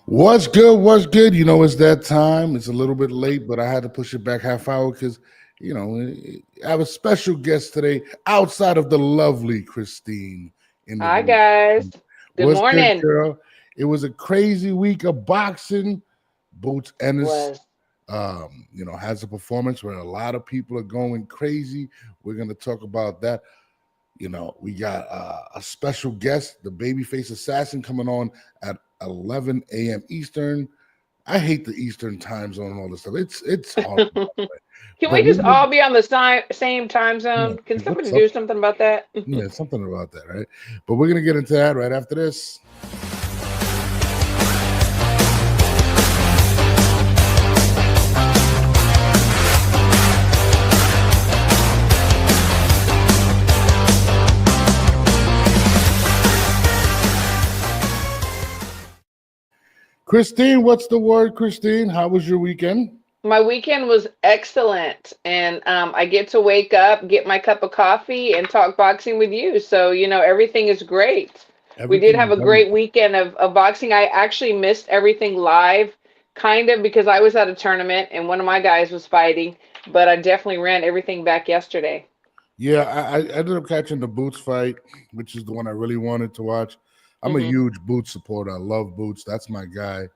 What's good? What's good? It's that time. It's a little bit late, but I had to push it back half hour because, I have a special guest today outside of the lovely Christine in the Hi room. guys. Good What's good, morning. girl? It was a crazy week of boxing. Boots Ennis, Was has a performance where a lot of people are going crazy. We're going to talk about that. We got a special guest, the babyface assassin, coming on at 11 a.m. Eastern. I hate the Eastern time zone and all this stuff. It's horrible. Can But we we just will, all be on the same time yeah, zone? Can what's somebody up? do something about that? Yeah, something about that, right? But we're gonna get into that right after this. Christine, what's the word, Christine? How was your weekend? My weekend was excellent, and I get to wake up, get my cup of coffee, and talk boxing with you. So everything is great. We did Everything have is a done. great weekend of boxing. I actually missed everything live, kind of because I was at a tournament and one of my guys was fighting, but I definitely ran everything back yesterday. Yeah, I ended up catching the Boots fight, which is the one I really wanted to watch. I'm a Hmm. huge Boots supporter. I love Boots. That's my guy.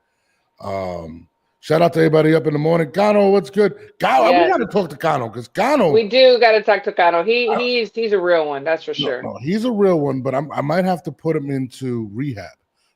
Shout out to everybody up in the morning. Gano, what's good? Gano, we got Yes. to talk to Gano because Gano, We do got to talk to Kano. He's a real one, that's for no, sure. no, he's a real one, but I might have to put him into rehab.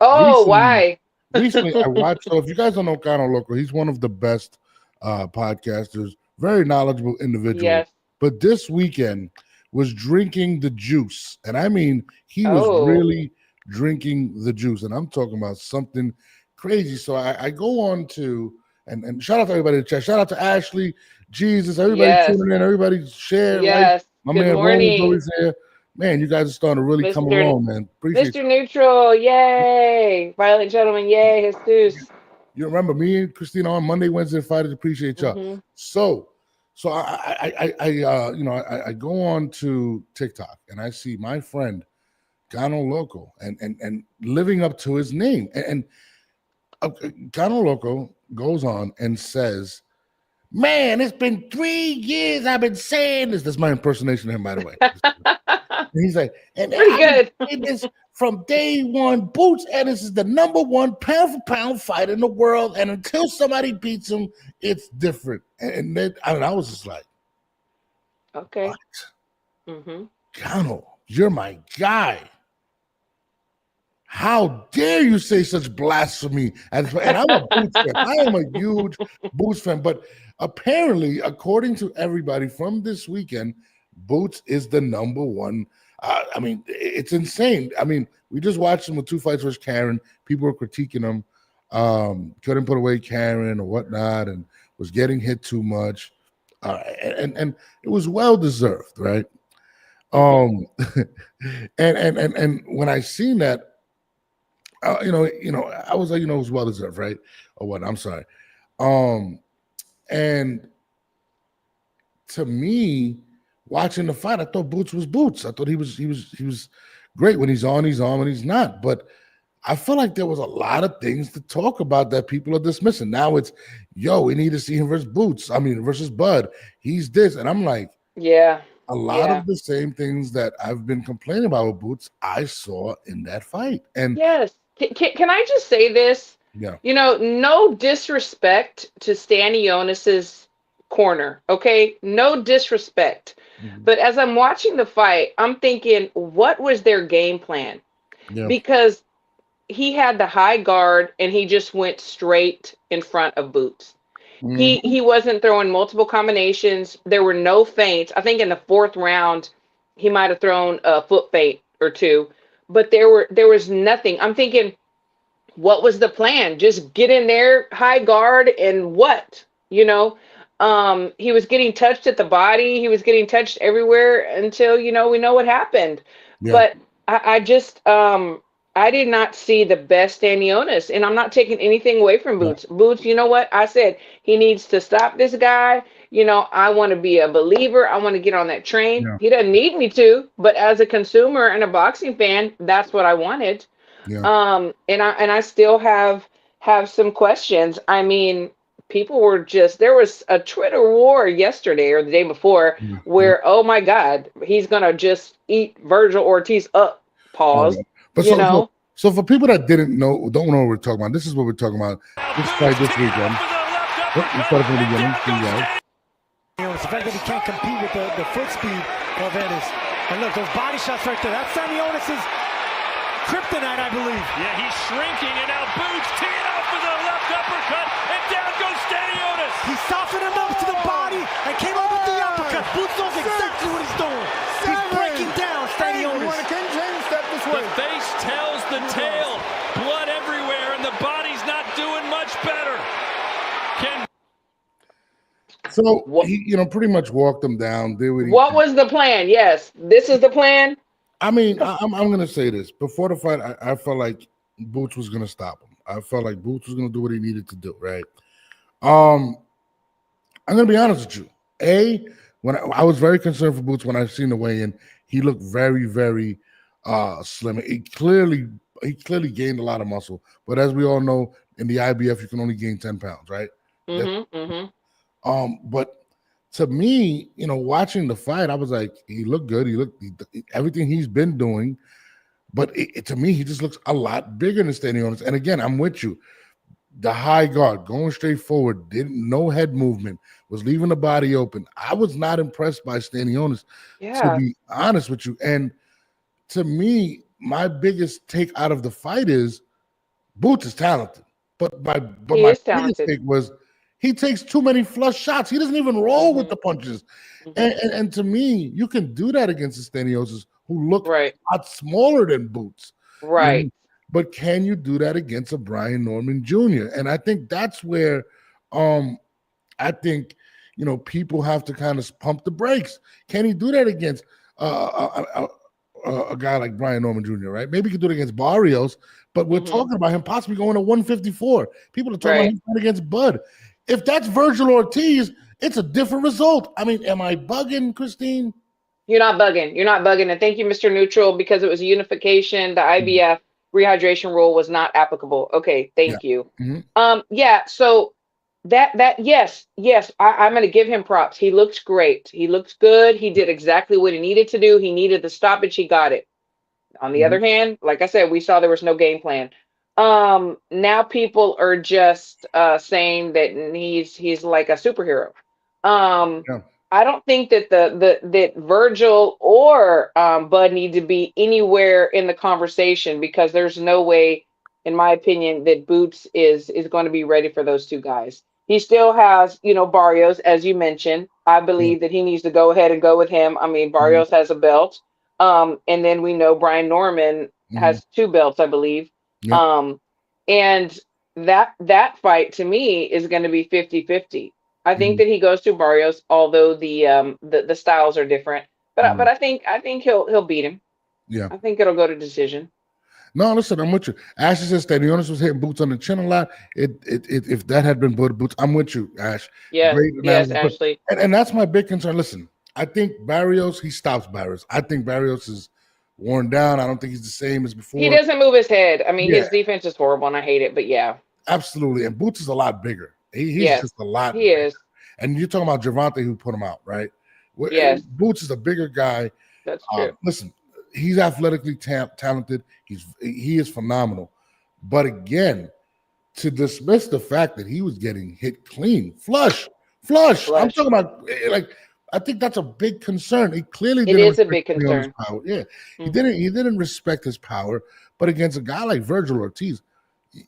Oh, Recently, why? recently I watched. So if you guys don't know Gano Loco, he's one of the best podcasters, very knowledgeable individual. Yes. But this weekend was drinking the juice, and I mean, he was Oh, really drinking the juice, and I'm talking about something crazy. So I go on to and shout out to everybody in the chat. Shout out to Ashley, Jesus, everybody yes. tuning in, everybody share, like. Yes. My Good man Roman's morning, always here. Man, you guys are starting to really come Mr. along, man. Appreciate Mr. Neutral. Yay. Violent gentleman. Yay. you. Jesus. You remember me and Christina on Monday, Wednesday, Friday. Appreciate y'all. Hmm. So, I go on to TikTok and I see my friend Gano Loco and living up to his name. And Gano Loco goes on and says, "Man, it's been 3 years I've been saying this." That's my impersonation of him, by the way. And he's like, and Pretty I've been good. saying this from day one. Boots Ennis is the number one pound for pound fighter in the world. And until somebody beats him, it's different. And then I was just like, Okay. what? Hmm. Connell, you're my guy. How dare you say such blasphemy? And I'm a Boots fan. I am a huge Boots fan. But apparently, according to everybody from this weekend, Boots is the number one. I mean, it's insane. I mean, we just watched him with two fights versus Karen. People were critiquing him. Couldn't put away Karen or whatnot, and was getting hit too much. And it was well deserved, right? Hmm. Um, and when I seen that, I was like, it was well deserved, right? Or what? I'm sorry. Um, and to me, watching the fight, I thought Boots was Boots. I thought he was great when he's on, he's on, when he's not. But I feel like there was a lot of things to talk about that people are dismissing. Now it's, we need to see him versus Boots. I mean, versus Bud. He's this, and I'm like, Yeah. a lot Yeah. of the same things that I've been complaining about with Boots, I saw in that fight, and Yes. Can I just say this? yeah. No disrespect to Stanionis's corner, okay? No disrespect. Mhm. But as I'm watching the fight, I'm thinking, what was their game plan? Yeah. Because he had the high guard and he just went straight in front of Boots. He Mhm. wasn't throwing multiple combinations. There were no feints. I think in the fourth round, he might have thrown a foot feint or two, but there was nothing. I'm thinking, what was the plan? Just get in there, high guard, and what? He was getting touched at the body. He was getting touched everywhere until we know what happened. Yeah. But I just I did not see the best Stanionis, and I'm not taking anything away from Yeah. Boots. Boots, you know what I said? He needs to stop this guy. I want to be a believer. I want to get on that train. Yeah. He doesn't need me to, but as a consumer and a boxing fan, that's what I wanted. Yeah. And I still have have some questions. I mean, people were just there was a Twitter war yesterday or the day before Yeah, yeah. where, oh my God, he's gonna just eat Virgil Ortiz up. All Pause. right. But You so, so, know, so for people that didn't know, don't know what we're talking about, this is what we're talking about. This fight this weekend. Oh, we started from the beginning. See you guys. The fact that he can't compete with the foot speed of Ennis. And look, those body shots right there. That's Stanionis' kryptonite, I believe. Yeah, he's shrinking, and now Boots teeing off with a left uppercut, and down goes Stanionis. He softened him up to the body and came up with the uppercut. Boots knows exactly what he's doing. He's breaking down Stanionis. The face tells the tale. Blood everywhere, and the body's not doing much better. So he, pretty much walked him down. what was the plan? Yes, this is the plan. I mean, I'm gonna say this. Before the fight, I felt like Boots was gonna stop him. I felt like Boots was gonna do what he needed to do. Right. I'm gonna be honest with you. When I was very concerned for Boots when I seen the weigh-in, he looked very, very slim. He clearly gained a lot of muscle. But as we all know, in the IBF, you can only gain 10 pounds, right? But to me, watching the fight, I was like, he looked good. Everything he's been doing. But to me, he just looks a lot bigger than Stanionis. And again, I'm with you. The high guard, going straight forward, no head movement, was leaving the body open. I was not impressed by Stanionis, to be honest with you. And to me, my biggest take out of the fight is Boots is talented. But my biggest take was he takes too many flush shots. He doesn't even roll with the punches. And to me, you can do that against the Stanionis who look a lot smaller than Boots. Right. But can you do that against a Brian Norman Jr.? And I think that's where I think people have to kind of pump the brakes. Can he do that against a guy like Brian Norman Jr., right? Maybe he could do it against Barrios, but we're talking about him possibly going to 154. People are talking about him fighting against Bud. If that's Virgil Ortiz, it's a different result. I mean, am I bugging, Christine? You're not bugging. You're not bugging. And thank you, Mr. Neutral, because it was a unification. The IBF rehydration rule was not applicable. Okay, thank you. So yes, I'm going to give him props. He looks great. He looks good. He did exactly what he needed to do. He needed the stoppage. He got it. On the other hand, like I said, we saw there was no game plan. Now people are just saying that he's like a superhero. I don't think that that Virgil or Bud need to be anywhere in the conversation, because there's no way, in my opinion, that Boots is going to be ready for those two guys. He still has, Barrios, as you mentioned. I believe that he needs to go ahead and go with him. I mean, Barrios has a belt. And then we know Brian Norman has 2 belts, I believe. And that fight to me is going to be 50-50. I think that he goes to Barrios, although the styles are different. But I think he'll beat him. Yeah. I think it'll go to decision. No, listen, I'm with you. Ashley says Stanionis was hitting Boots on the chin a lot. If that had been Boots, I'm with you, Ash. Yeah. Yes, Ashley. And that's my big concern. Listen, I think Barrios, he stops Barrios. I think Barrios is worn down. I don't think he's the same as before. He doesn't move his head. I mean, his defense is horrible, and I hate it. But yeah, absolutely. And Boots is a lot bigger. He's just a lot. He is. And you're talking about Gervonta, who put him out, right? Yes. Boots is a bigger guy. That's true. Listen, he's athletically talented. He is phenomenal. But again, to dismiss the fact that he was getting hit clean, flush. I'm talking about, I think that's a big concern. He clearly didn't. It is a big concern. Power. Yeah, he didn't respect his power. But against a guy like Virgil Ortiz,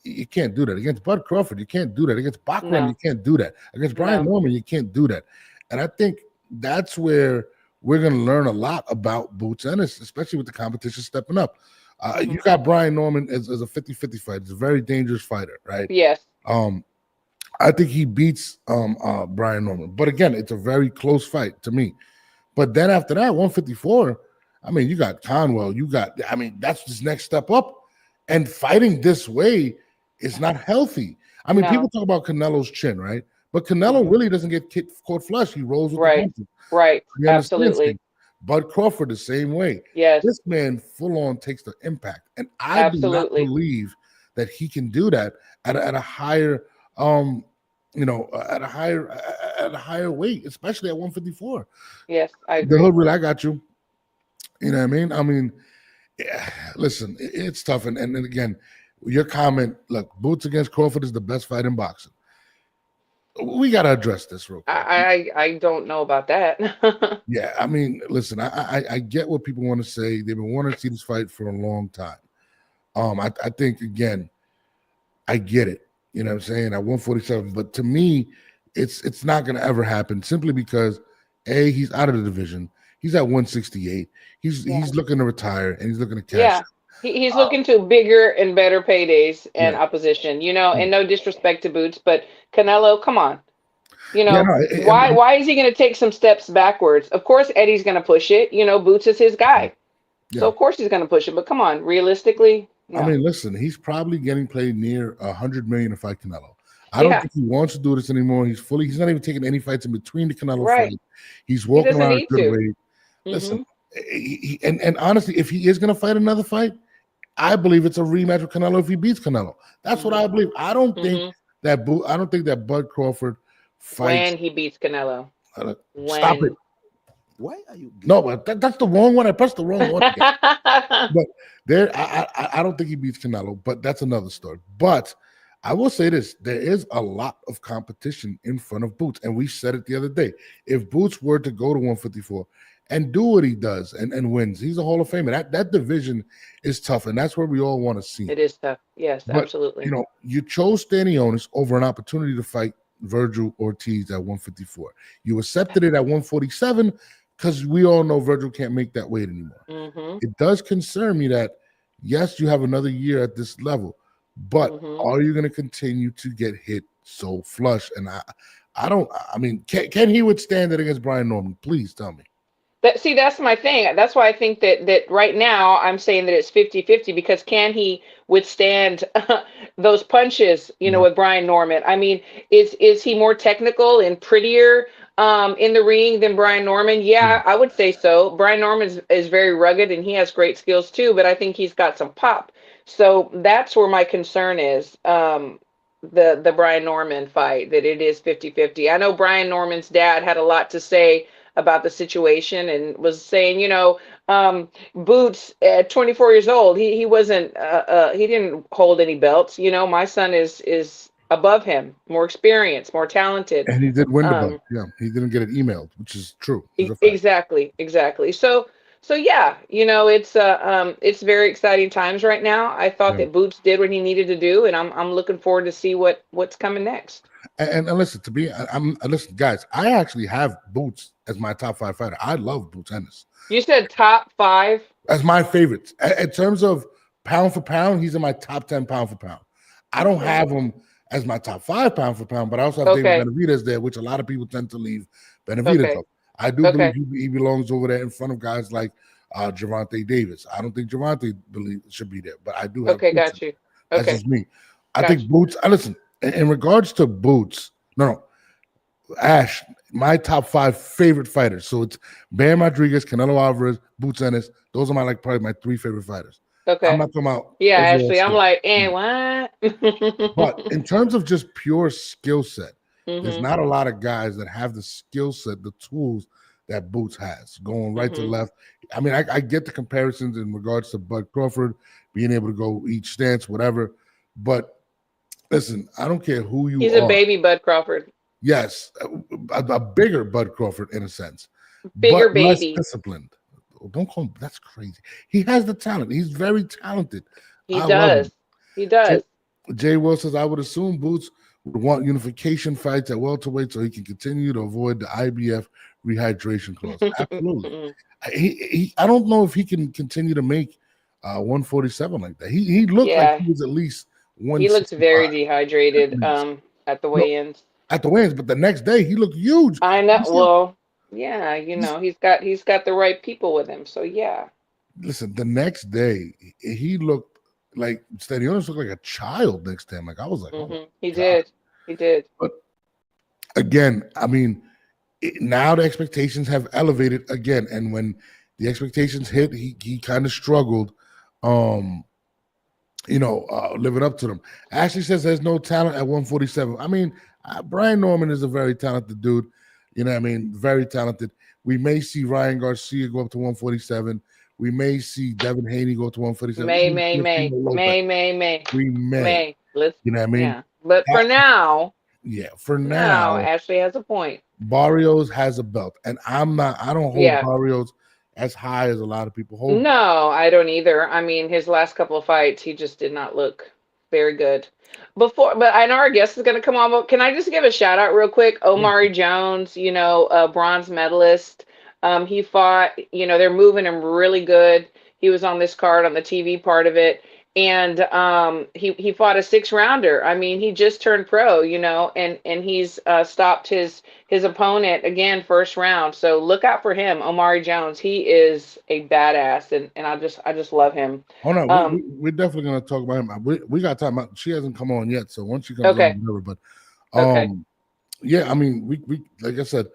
you can't do that. Against Bud Crawford, you can't do that. Against Bachram, you can't do that. Against Brian Norman, you can't do that. And I think that's where we're going to learn a lot about Boots Ennis, especially with the competition stepping up. You got Brian Norman as a 50-50 fighter. He's a very dangerous fighter, right? Yes. I think he beats Brian Norman. But again, it's a very close fight to me. But then after that, 154, I mean, you got Conwell. That's his next step up. And fighting this way is not healthy. I mean, people talk about Canelo's chin, right? But Canelo really doesn't get caught flush. He rolls with the punches. Right. Absolutely. Bud Crawford the same way. Yes. This man full on takes the impact. And I do not believe that he can do that at a higher at a higher weight, especially at 154. Yes, I The agree. hood really, I got you. You know what I mean? I mean, yeah, listen, it's tough. And again, your comment, look, Boots against Crawford is the best fight in boxing. We got to address this real quick. I don't know about that. Yeah, I mean, listen, I get what people want to say. They've been wanting to see this fight for a long time. I think, again, I get it. You know what I'm saying? At 147. But to me, it's not going to ever happen simply because, A, he's out of the division. He's at 168. He's looking to retire, and he's looking to cash. Yeah. He's looking to bigger and better paydays and Yeah. opposition, and no disrespect to Boots, but Canelo, come on. Yeah, Why is he going to take some steps backwards? Of course, Eddie's going to push it. Boots is his guy. Yeah. So, of course, he's going to push it. But come on, realistically, no. I mean, listen, he's probably getting paid near $100 million to fight Canelo. I don't think he wants to do this anymore. He's not even taking any fights in between the Canelo fights. He's walking around a good weight. Listen, and honestly, if he is going to fight another fight, I believe it's a rematch with Canelo if he beats Canelo. That's what I believe. I don't think that Bud Crawford fights when he beats Canelo. Stop it. Why are you? No, but that's the wrong one. I pressed the wrong one. But I don't think he beats Canelo, but that's another story. But I will say this: there is a lot of competition in front of Boots, and we said it the other day. If Boots were to go to 154 and do what he does and wins, he's a Hall of Famer. That division is tough, and that's where we all want to see. It is tough. Yes, but, absolutely. You chose Stanionis over an opportunity to fight Virgil Ortiz at 154. You accepted it at 147 because we all know Virgil can't make that weight anymore. It does concern me that, yes, you have another year at this level, but are you going to continue to get hit so flush? And I mean, can he withstand it against Brian Norman? Please tell me. That's my thing. That's why I think that right now I'm saying that it's 50-50 because can he withstand those punches, with Brian Norman? I mean, is he more technical and prettier in the ring than Brian Norman? Yeah, I would say so. Brian Norman is very rugged and he has great skills too, but I think he's got some pop. So that's where my concern is. The Brian Norman fight, that it is 50-50. I know Brian Norman's dad had a lot to say about the situation and was saying, Boots at 24 years old, he wasn't, he didn't hold any belts. My son is above him, more experienced, more talented. And he did win the belt. Yeah, he didn't get it emailed, which is true. Exactly. So yeah, it's very exciting times right now. I thought that Boots did what he needed to do, and I'm looking forward to see what's coming next. And listen, listen, guys, I actually have Boots as my top 5 fighter. I love Boots Ennis. You said top 5? As my favorite. In terms of pound for pound, he's in my top 10 pound for pound. I don't have him as my top 5 pound for pound, but I also have David Benavidez there, which a lot of people tend to leave Benavidez up. I do believe he belongs over there in front of guys like Gervonta Davis. I don't think Gervonta should be there, but I do have Boots. Got you. That's just me. I think Boots, listen, in regards to Boots, Ash, my top 5 favorite fighters. So it's Bam Rodriguez, Canelo Alvarez, Boots Ennis. Those are probably my 3 favorite fighters. Okay. I'm not talking about. Yeah, actually, I'm like, what? But in terms of just pure skill set, there's not a lot of guys that have the skill set, the tools that Boots has, going right to left. I mean, I get the comparisons in regards to Bud Crawford being able to go each stance, whatever. But listen, I don't care who you are. He's a baby Bud Crawford. Yes, a bigger Bud Crawford in a sense. Bigger but baby. Less disciplined. Don't call him. That's crazy. He has the talent. He's very talented. He does. Jay Will says, I would assume Boots would want unification fights at welterweight so he can continue to avoid the IBF rehydration clause. Absolutely. I don't know if he can continue to make 147 like that. He looked like he was at least 165. He looks very dehydrated at the weigh-ins. At the weigh-ins, but the next day he looked huge. I know. Well, yeah, he's got the right people with him. So yeah. Listen, the next day he looked like Stanionis looked like a child next to him. Like I was like, he did. But again, I mean, now the expectations have elevated again, and when the expectations hit, he kind of struggled. living up to them. Ashley says there's no talent at 147. I mean, Brian Norman is a very talented dude. You know what I mean? Very talented. We may see Ryan Garcia go up to 147. We may see Devin Haney go to 147. May. We may. Let's, you know what I mean? Yeah. But for now, for now, Ashley has a point. Barrios has a belt, and I don't hold Barrios as high as a lot of people hold. No, I don't either. I mean, his last couple of fights, he just did not look very good. But I know our guest is going to come on, but can I just give a shout out real quick? Omari Jones, bronze medalist. He fought, they're moving him really good. He was on this card on the TV part of it. And he fought a 6-rounder. I mean, he just turned pro, and he's stopped his opponent again first round. So look out for him, Omari Jones. He is a badass, and I just love him. Oh no, we're definitely gonna talk about him. We got time about. She hasn't come on yet, so once she comes on, whatever. But yeah, I mean, we like I said.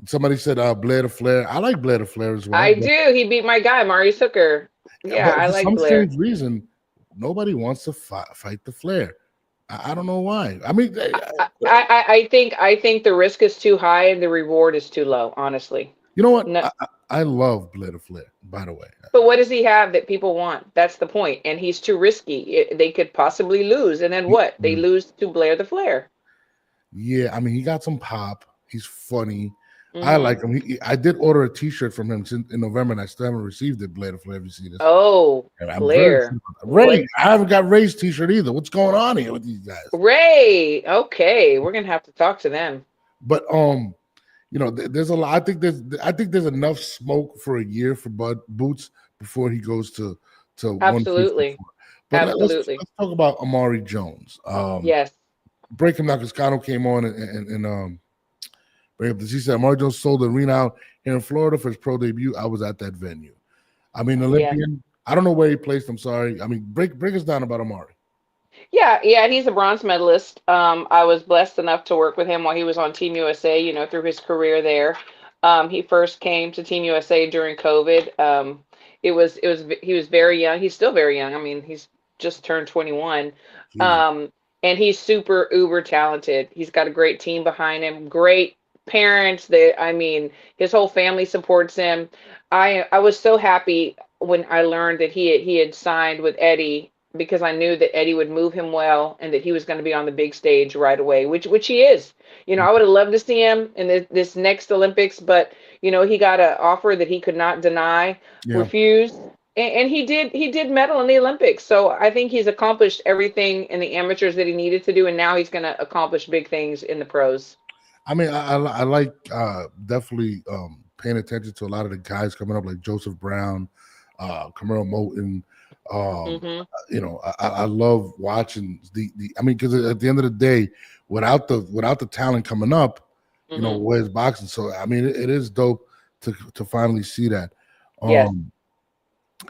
Somebody said Blair to Flair. I like Blair to Flair as well. I do. He beat my guy, Marius Hooker. Yeah, I like Blair. For some strange reason, nobody wants to fight the Flair. I don't know why. I mean, I think the risk is too high and the reward is too low. Honestly, you know what? No. I love Blair to Flair. By the way, but what does he have that people want? That's the point. And he's too risky. They could possibly lose, and then what? They lose to Blair the Flair. Yeah, I mean, he got some pop. He's funny. I like him. I did order a T-shirt from him in November, and I still haven't received it. Blair to Flair, if you see this. Oh, Blair. Ray, I haven't got Ray's T-shirt either. What's going on here with these guys? Ray, okay, we're gonna have to talk to them. But there's a lot. I think there's enough smoke for a year for Boots before he goes to absolutely. But let's talk about Omari Jones. Yes. Breaking Nakascano came on and bring up this. He said Omari Jones sold the arena out here in Florida for his pro debut. I was at that venue. I mean, Olympian. I don't know where he placed. I'm sorry. I mean, break us down about Omari. Yeah, he's a bronze medalist. I was blessed enough to work with him while he was on Team USA, through his career there. He first came to Team USA during COVID. He was very young. He's still very young. I mean, he's just turned 21. And he's super uber talented. He's got a great team behind him, great parents. His whole family supports him. I was so happy when I learned that he had signed with Eddie, because I knew that Eddie would move him well and that he was going to be on the big stage right away, which he is. I would have loved to see him in this next Olympics, but he got an offer that he could not deny, refuse, and he did medal in the Olympics. So I think he's accomplished everything in the amateurs that he needed to do, and now he's going to accomplish big things in the pros. I mean, I like definitely paying attention to a lot of the guys coming up, like Joseph Brown, Camaro Moten. I love watching the. I mean, because at the end of the day, without the talent coming up, where's boxing? So I mean, it is dope to finally see that. Yes.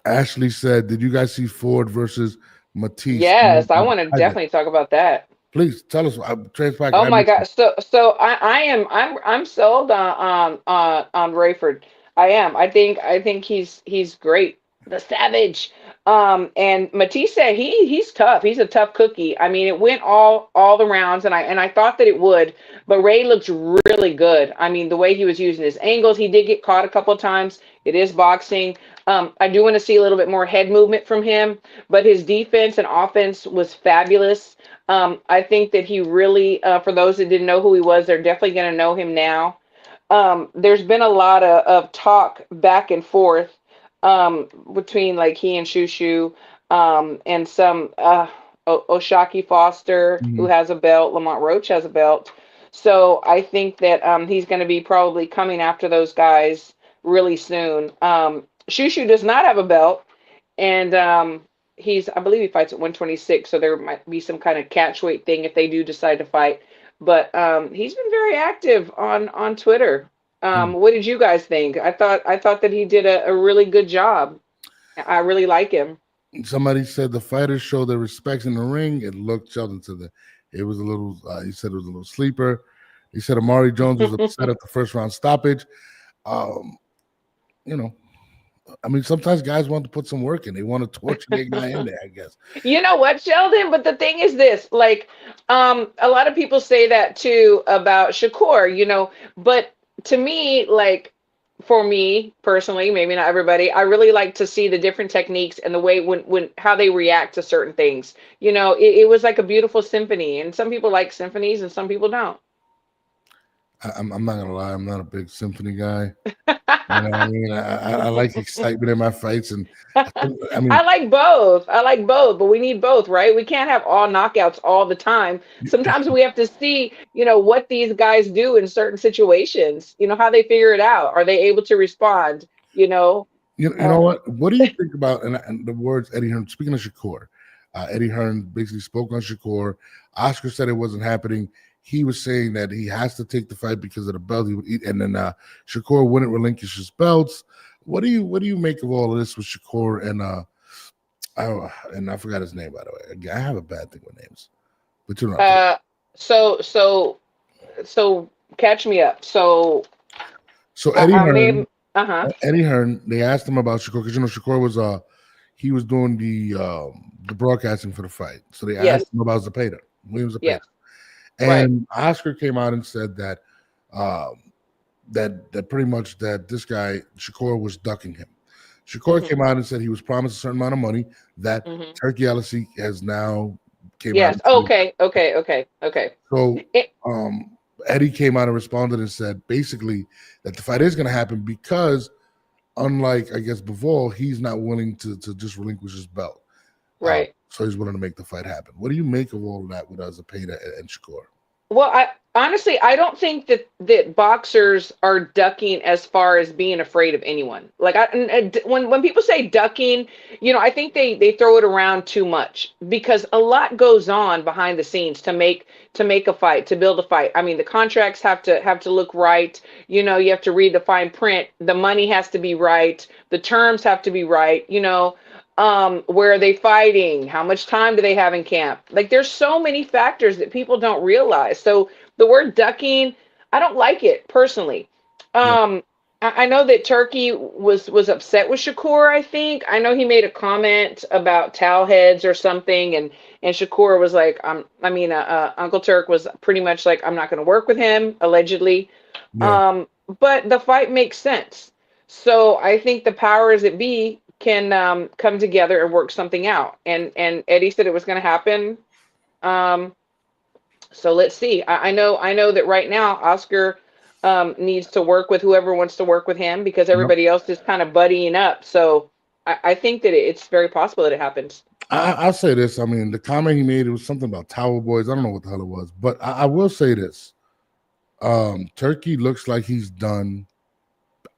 Ashley said, "Did you guys see Ford versus Matisse?" Yes, I want to definitely talk about that. Please tell us. Oh my God! So I'm sold on Rayford. I am. I think he's great. The Savage. And Matisse said he's tough. He's a tough cookie. I mean, it went all the rounds, and I thought that it would, but Ray looks really good. I mean, the way he was using his angles, he did get caught a couple of times. It is boxing. I do want to see a little bit more head movement from him, but his defense and offense was fabulous. I think that he really, for those that didn't know who he was, they're definitely going to know him now. There's been a lot of talk back and forth between like he and Shushu, and some Oshaki Foster, who has a belt. Lamont Roach has a belt. So I think that he's going to be probably coming after those guys really soon. Shushu does not have a belt, and I believe he fights at 126, so there might be some kind of catch weight thing if they do decide to fight. But he's been very active on Twitter. What did you guys think? I thought that he did a really good job. I really like him. Somebody said the fighters show their respects in the ring. It looked Sheldon said it was a little. He said it was a little sleeper. He said Omari Jones was upset at the first round stoppage. I mean, sometimes guys want to put some work in. They want to torture their guy in there, I guess. You know what, Sheldon? But the thing is this, like, a lot of people say that too about Shakur, but to me, like, for me personally, maybe not everybody, I really like to see the different techniques and the way when how they react to certain things. It was like a beautiful symphony, and some people like symphonies and some people don't. I'm not gonna lie, I'm not a big symphony guy. You know what I mean? I like excitement in my fights, and I mean, I like both. I like both, but we need both, right? We can't have all knockouts all the time. Sometimes we have to see, what these guys do in certain situations, how they figure it out. Are they able to respond? you know what? What do you think about and the words Eddie Hearn? Speaking of Shakur, Eddie Hearn basically spoke on Shakur. Oscar said it wasn't happening. He was saying that he has to take the fight because of the belt he would eat, and then Shakur wouldn't relinquish his belts. What do you make of all of this with Shakur and I forgot his name, by the way. I have a bad thing with names, but you know. So catch me up. So Eddie Hearn, Eddie Hearn, they asked him about Shakur because Shakur was he was doing the broadcasting for the fight, so they asked him about William Zepeda. Yes. And Oscar came out and said that that pretty much that this guy Shakur was ducking him. Shakur came out and said he was promised a certain amount of money that Turkey LLC has now came out. Okay. So Eddie came out and responded and said basically that the fight is going to happen because, unlike I guess before, he's not willing to just relinquish his belt. Right. So he's willing to make the fight happen. What do you make of all of that with Zepeda and Shakur? Well, I don't think that boxers are ducking as far as being afraid of anyone. Like when people say ducking, I think they throw it around too much because a lot goes on behind the scenes to make a fight, to build a fight. I mean, the contracts have to look right. You have to read the fine print. The money has to be right. The terms have to be right. Where are they fighting? How much time do they have in camp? Like, there's so many factors that people don't realize. So the word ducking, I don't like it personally. I know that Turkey was upset with Shakur. I think I know he made a comment about towel heads or something, and Shakur was like, Uncle Turk was pretty much like, I'm not going to work with him, allegedly. But the fight makes sense. So I think the powers that be can come together and work something out. And Eddie said it was going to happen. So let's see. I know that right now Oscar needs to work with whoever wants to work with him because everybody else is kind of buddying up. So I think that it's very possible that it happens. I'll say this. I mean, the comment he made, it was something about Tower Boys. I don't know what the hell it was, but I will say this. Turkey looks like he's done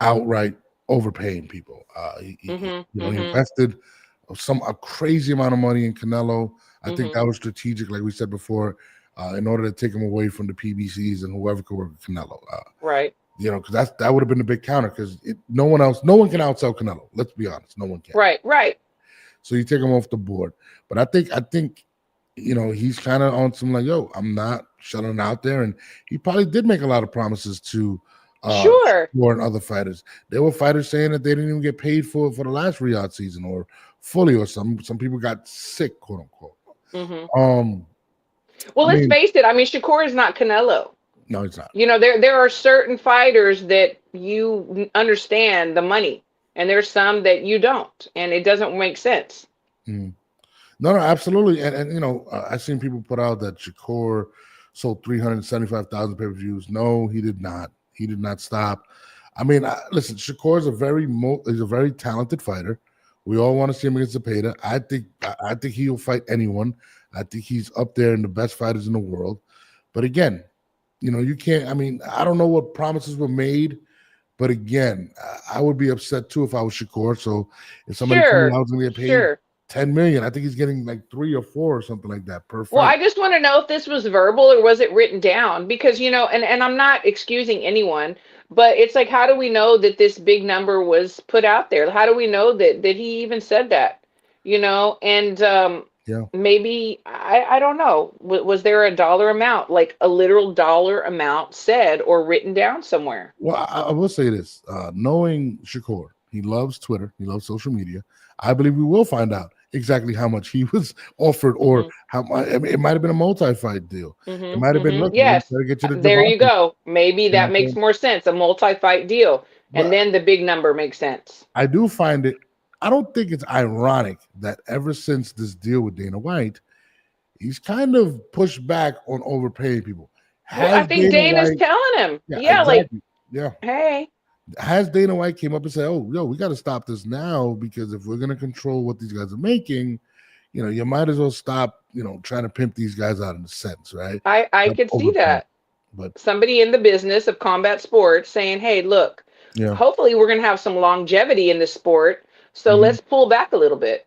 outright overpaying people. He invested a crazy amount of money in Canelo. I think that was strategic, like we said before, in order to take him away from the PBCs and whoever could work with Canelo. Right. Because that would have been the big counter because no one can outsell Canelo. Let's be honest, no one can. Right. So you take him off the board. But I think he's kind of on some like, yo, I'm not shutting out there, and he probably did make a lot of promises to. Sure. And other fighters. There were fighters saying that they didn't even get paid for the last Riyadh season or fully, or some people got sick, quote unquote. Well, let's face it. I mean, Shakur is not Canelo. No, it's not. There are certain fighters that you understand the money, and there's some that you don't, and it doesn't make sense. No, absolutely. And I've seen people put out that Shakur sold 375,000 pay-per-views. No, he did not. He did not stop. I mean, listen, Shakur is a very talented fighter. We all want to see him against Zepeda. I think he'll fight anyone. I think he's up there in the best fighters in the world. But again, you can't. I mean, I don't know what promises were made, but again, I would be upset too if I was Shakur. So if somebody told me I was going to get paid $10 million, I think he's getting like 3 or 4 or something like that per fight. Well, I just want to know if this was verbal or was it written down? Because and I'm not excusing anyone, but it's like, how do we know that this big number was put out there? How do we know that he even said that? And maybe I don't know. Was there a dollar amount, like a literal dollar amount said or written down somewhere? Well, I will say this: knowing Shakur, He loves Twitter. He loves social media. I believe we will find out exactly how much he was offered, or how much. I mean, it might have been a multi-fight deal. It might have been, look, Yes. we're gonna get you to There you Javante. go. Maybe that makes more sense. A multi-fight deal. But And then the big number makes sense. I do find it, I don't think it's ironic that ever since this deal with Dana White, he's kind of pushed back on overpaying people. Well, I think Dana's telling him. Yeah, exactly. hey. Has Dana White came up and said, "Oh, yo, we got to stop this now, because if we're going to control what these guys are making, you might as well stop, trying to pimp these guys out in a sense, right?" I could see that. But somebody in the business of combat sports saying, hey, look, hopefully we're going to have some longevity in the sport, so let's pull back a little bit.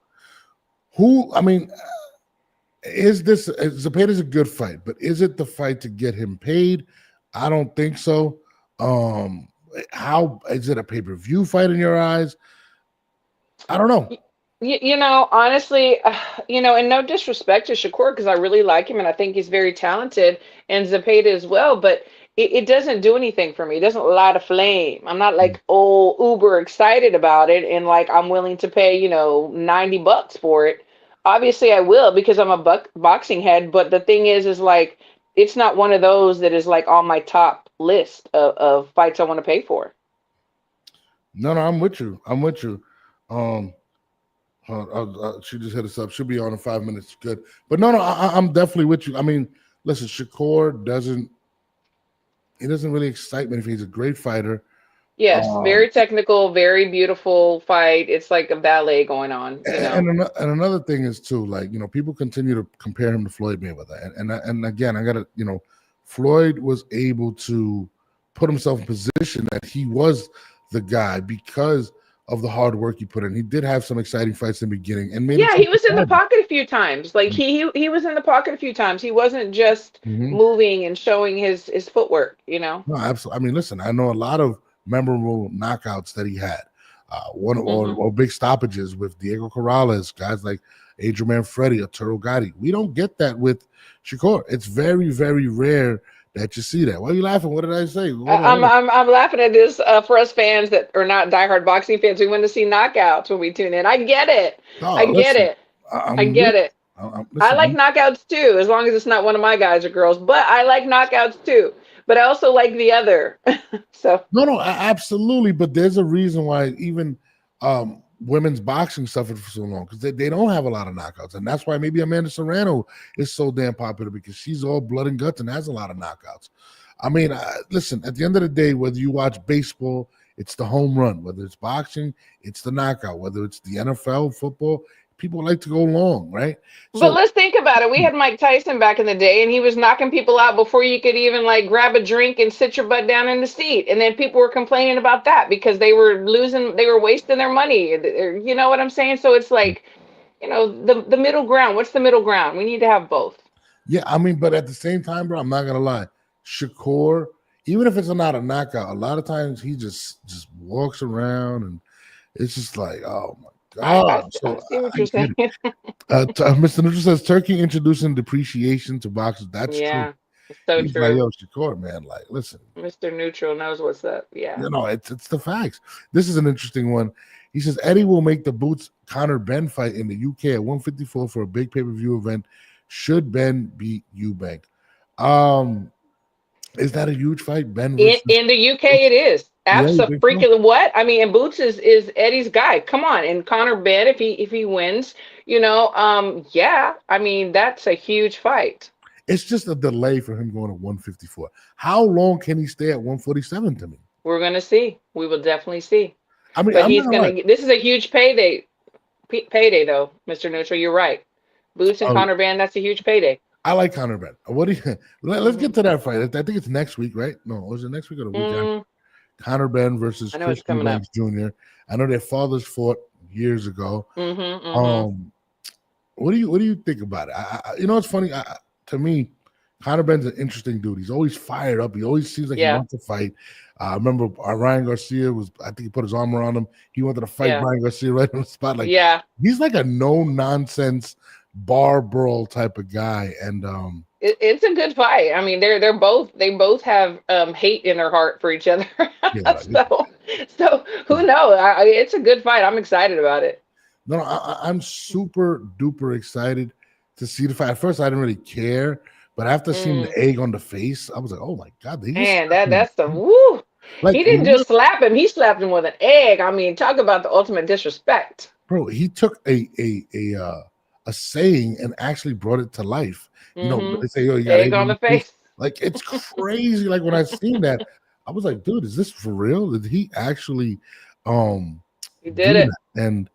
Zepeda's a good fight, but is it the fight to get him paid? I don't think so. How is it a pay-per-view fight in your eyes? I don't know. Honestly, and no disrespect to Shakur, because I really like him and I think he's very talented, and Zepeda as well, but it doesn't do anything for me. It doesn't light a flame. I'm not like, uber excited about it and like I'm willing to pay, $90 for it. Obviously I will, because I'm a boxing head, but the thing is like, it's not one of those that is like on my top list of fights I want to pay for. No, I'm with you. She just hit us up. She'll be on in 5 minutes. Good. But no, I'm definitely with you. I mean, listen, Shakur doesn't really excite me if he's a great fighter. Yes, very technical, very beautiful fight. It's like a ballet going on. And another thing is too, like, people continue to compare him to Floyd Mayweather, and again, I gotta, Floyd was able to put himself in position that he was the guy because of the hard work he put in. He did have some exciting fights in the beginning, and he was in the pocket a few times. Like he was in the pocket a few times. He wasn't just moving and showing his footwork. No, absolutely. I mean, listen, I know a lot of memorable knockouts that he had, or big stoppages with Diego Corrales, guys like Adrian Manfredi, Arturo Gatti. We don't get that with Shakur. It's very, very rare that you see that. Why are you laughing? What did I say? I'm laughing at this for us fans that are not diehard boxing fans. We want to see knockouts when we tune in. I get it. I get it. I like knockouts too, as long as it's not one of my guys or girls. But I like knockouts too. But I also like the other. So no, absolutely. But there's a reason why even women's boxing suffered for so long, because they don't have a lot of knockouts, and that's why maybe Amanda Serrano is so damn popular, because she's all blood and guts and has a lot of knockouts. I mean, listen, at the end of the day, whether you watch baseball, it's the home run. Whether it's boxing, it's the knockout. Whether it's the NFL, football, people like to go long, right? But let's think about it. We had Mike Tyson back in the day, and he was knocking people out before you could even like grab a drink and sit your butt down in the seat. And then people were complaining about that because they were wasting their money. You know what I'm saying? So it's like, the middle ground. What's the middle ground? We need to have both. Yeah, I mean, but at the same time, bro, I'm not gonna lie. Shakur, even if it's not a knockout, a lot of times he just walks around, and it's just like, oh my God. I see what you're saying. Mr. Neutral says Turkey introducing depreciation to boxers. That's true. It's so He's true. like, yo, Shakur, man, like, listen. Mr. Neutral knows what's up. Yeah. It's the facts. This is an interesting one. He says Eddie will make the Boots Conor Ben fight in the UK at 154 for a big pay-per-view event. Should Ben beat Eubank? Is that a huge fight? Ben in the UK, it is. Absolutely. What? I mean, and Boots is Eddie's guy. Come on, and Conor Ben, if he wins, I mean, that's a huge fight. It's just a delay for him going to 154. How long can he stay at 147 to me? We're gonna see. We will definitely see. I mean, but he's gonna. This is a huge payday. Payday, though, Mr. Neutral. You're right. Boots and Conor Ben. That's a huge payday. I like Conor Ben. What do you? Let's get to that fight. I think it's next week, right? No, was it next week or the weekend? Conor Ben versus Chris Eubanks Jr. I know their fathers fought years ago. What do you think about it? It's funny. To me, Conor Ben's an interesting dude. He's always fired up. He always seems like he wants to fight. I remember Ryan Garcia I think he put his arm around him. He wanted to fight Ryan Garcia right on the spot. He's like a no nonsense bar brawl type of guy, and It's a good fight. I mean, they both have hate in their heart for each other. yeah, So who knows? It's a good fight. I'm excited about it. no, I'm super duper excited to see the fight. At first, I didn't really care, but after seeing the egg on the face, I was like, oh my god, they just Man, that's the woo. like He didn't just slap him; he slapped him with an egg. I mean, talk about the ultimate disrespect. bro. He took a saying and actually brought it to life. You know, they say, "Oh, you got egg on the face." Like it's crazy. Like when I seen that, I was like, dude, is this for real? Did he actually He did it. that? And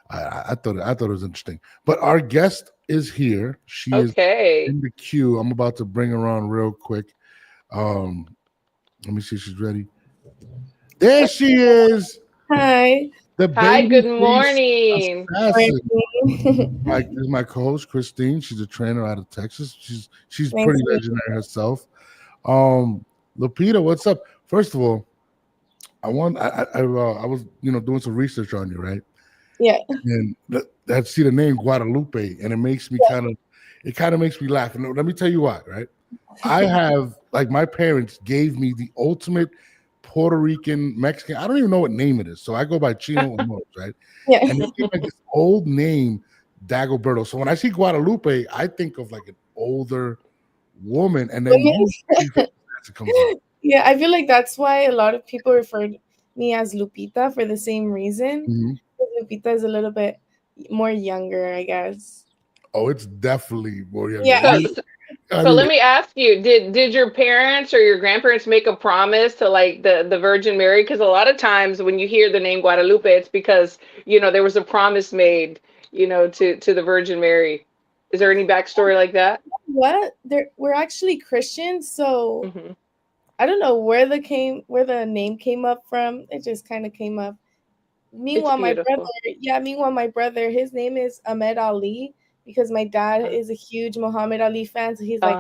I thought it was interesting. But our guest is here. She is in the queue. I'm about to bring her on real quick. Let me see if she's ready. There she is. Hi. Hi, good morning. This is my co-host Christine. She's a trainer out of Texas. She's pretty legendary herself. Lupita, what's up? First of all, I was doing some research on you, right? Yeah. And I see the name Guadalupe, and it makes me kind of makes me laugh. And let me tell you why, right? I have my parents gave me the ultimate Puerto Rican, Mexican. I don't even know what name it is. So I go by Chino and Morris, right? Yeah. And they gave me this old name, Dagoberto. So when I see Guadalupe, I think of like an older woman. And then yeah, I feel like that's why a lot of people refer me as Lupita for the same reason. Mm-hmm. Lupita is a little bit more younger, I guess. Oh, it's definitely more younger. Yeah. So let me ask you, did your parents or your grandparents make a promise to like the Virgin Mary? Because a lot of times when you hear the name Guadalupe, it's because, there was a promise made, to the Virgin Mary. Is there any backstory like that? What? We're actually Christians, so I don't know where the name came up from. It just kind of came up. Meanwhile, my brother, his name is Ahmed Ali, because my dad is a huge Muhammad Ali fan, so he's like,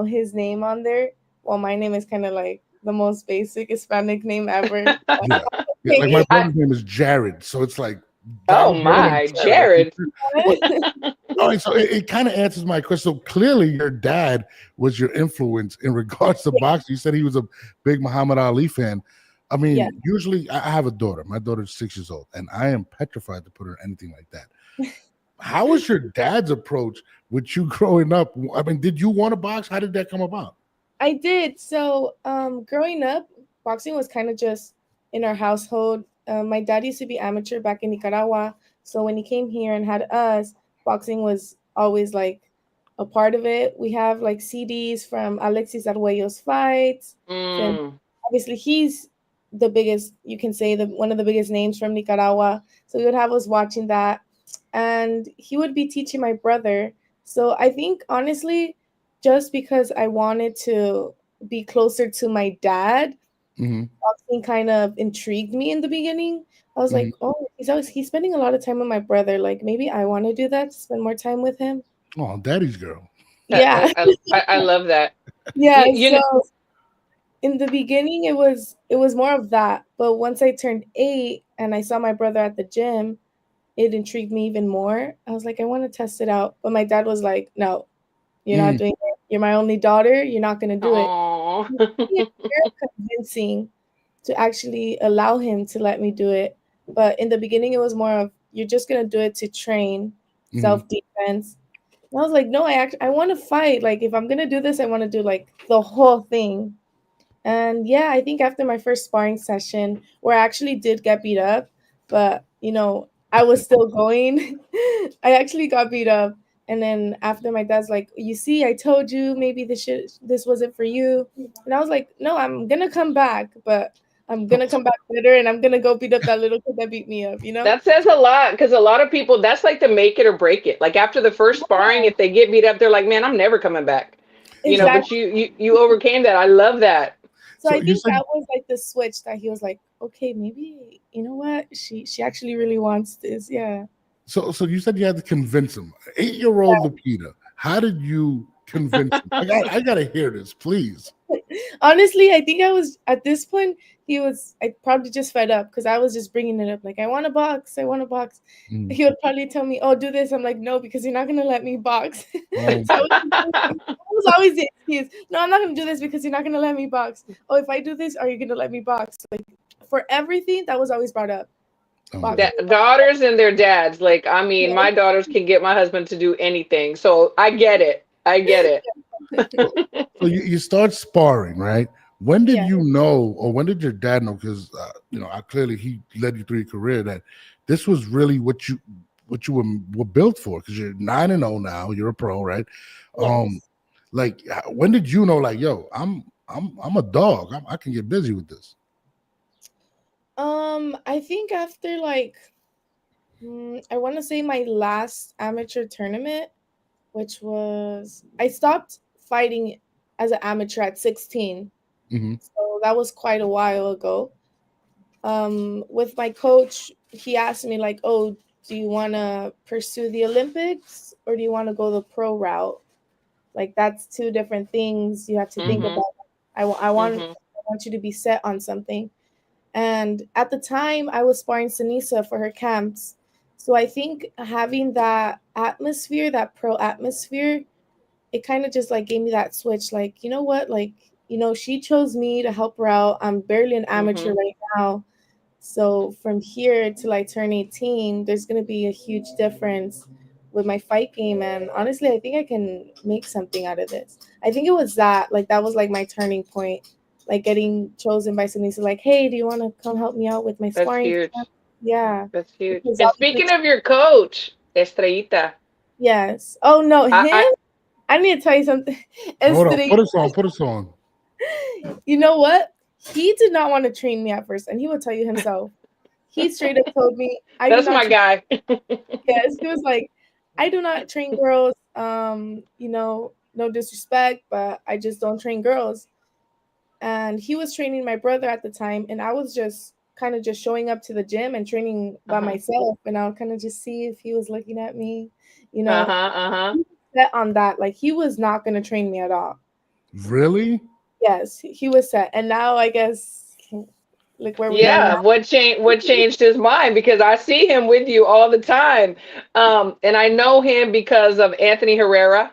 his name on there. Well, my name is kind of like the most basic Hispanic name ever. Like my brother's name is Jared, so it's like, oh my, Jared. All right, so it kind of answers my question. So clearly, your dad was your influence in regards to boxing. You said he was a big Muhammad Ali fan. I mean, usually I have a daughter. My daughter's 6 years old, and I am petrified to put her in anything like that. How was your dad's approach with you growing up? I mean, did you want to box? How did that come about? I did. So growing up, boxing was kind of just in our household. My dad used to be amateur back in Nicaragua. So when he came here and had us, boxing was always like a part of it. We have like CDs from Alexis Arguello's fights. And obviously, he's the biggest, you can say, one of the biggest names from Nicaragua. So he would have us watching that. And he would be teaching my brother. So I think, honestly, just because I wanted to be closer to my dad, boxing kind of intrigued me in the beginning. I was like, oh, he's spending a lot of time with my brother. Like, maybe I want to do that, to spend more time with him. Oh, daddy's girl. Yeah. I love that. Yeah. So in the beginning, it was more of that. But once I turned 8 and I saw my brother at the gym, it intrigued me even more. I was like, I want to test it out. But my dad was like, no, you're not doing it. You're my only daughter. You're not going to do it. It's very convincing to actually allow him to let me do it. But in the beginning, it was more of, you're just going to do it to train self-defense. And I was like, no, I want to fight. Like, if I'm going to do this, I want to do like the whole thing. And yeah, I think after my first sparring session, where I actually did get beat up, but, I was still going. I actually got beat up. And then after, my dad's like, you see, I told you maybe this wasn't for you. And I was like, no, I'm going to come back, but I'm going to come back better, and I'm going to go beat up that little kid that beat me up, That says a lot, because a lot of people, that's like the make it or break it. Like after the first sparring, if they get beat up, they're like, man, I'm never coming back. But you overcame that. I love that. So I think that was like the switch that he was like, okay, maybe, you know what? She actually really wants this. Yeah. So you said you had to convince him. 8-year-old Lupita, how did you convincing? I gotta hear this, please. Honestly, I think I was at this point. I probably just fed up because I was just bringing it up. Like, I want a box. I want a box. Mm. He would probably tell me, "Oh, do this." I'm like, "No, because you're not gonna let me box." Oh, So that was always the excuse. No, I'm not gonna do this because you're not gonna let me box. Oh, if I do this, are you gonna let me box? Like, for everything, that was always brought up. oh, Daughters and their dads. Like, I mean, Yeah. my daughters can get my husband to do anything. So I get it. I get it. So you start sparring, right? When did Yeah. you know, or when did your dad know? Because clearly he led you through your career, that this was really what you were built for. Because you're 9-0 now, you're a pro, right? Yes. Like, when did you know? Like, yo, I'm a dog. I can get busy with this. I think after like, I want to say my last amateur tournament, which was I stopped fighting as an amateur at 16. Mhm. So that was quite a while ago. With my coach, he asked me like, "Oh, do you want to pursue the Olympics or do you want to go the pro route?" Like, that's two different things you have to think about. I want you to be set on something. And at the time, I was sparring Sinisa for her camps. So I think having that atmosphere, that pro atmosphere, it kind of just like gave me that switch. Like, you know what? Like, she chose me to help her out. I'm barely an amateur right now. So from here till I turn 18, there's going to be a huge difference with my fight game. And honestly, I think I can make something out of this. I think it was that was like my turning point. Like getting chosen by Sunisa, like, "Hey, do you want to come help me out with my That's sparring huge. camp?" Yeah. That's huge. Because And obviously, speaking of your coach, Estrellita, yes. Oh no, I him. I need to tell you something. Hold on, Estrella, put us on. you know what? He did not want to train me at first, and he would tell you himself. He straight up told me, "I do that's not my train." guy. Yes, he was like, "I do not train girls. No disrespect, but I just don't train girls." And he was training my brother at the time, and I was just kind of just showing up to the gym and training by myself, and I would kind of just see if he was looking at me, you know. He was set on that, like he was not going to train me at all. Really? Yes, he was set, and now I guess like where we are Yeah, now. what changed his mind? Because I see him with you all the time. And I know him because of Anthony Herrera.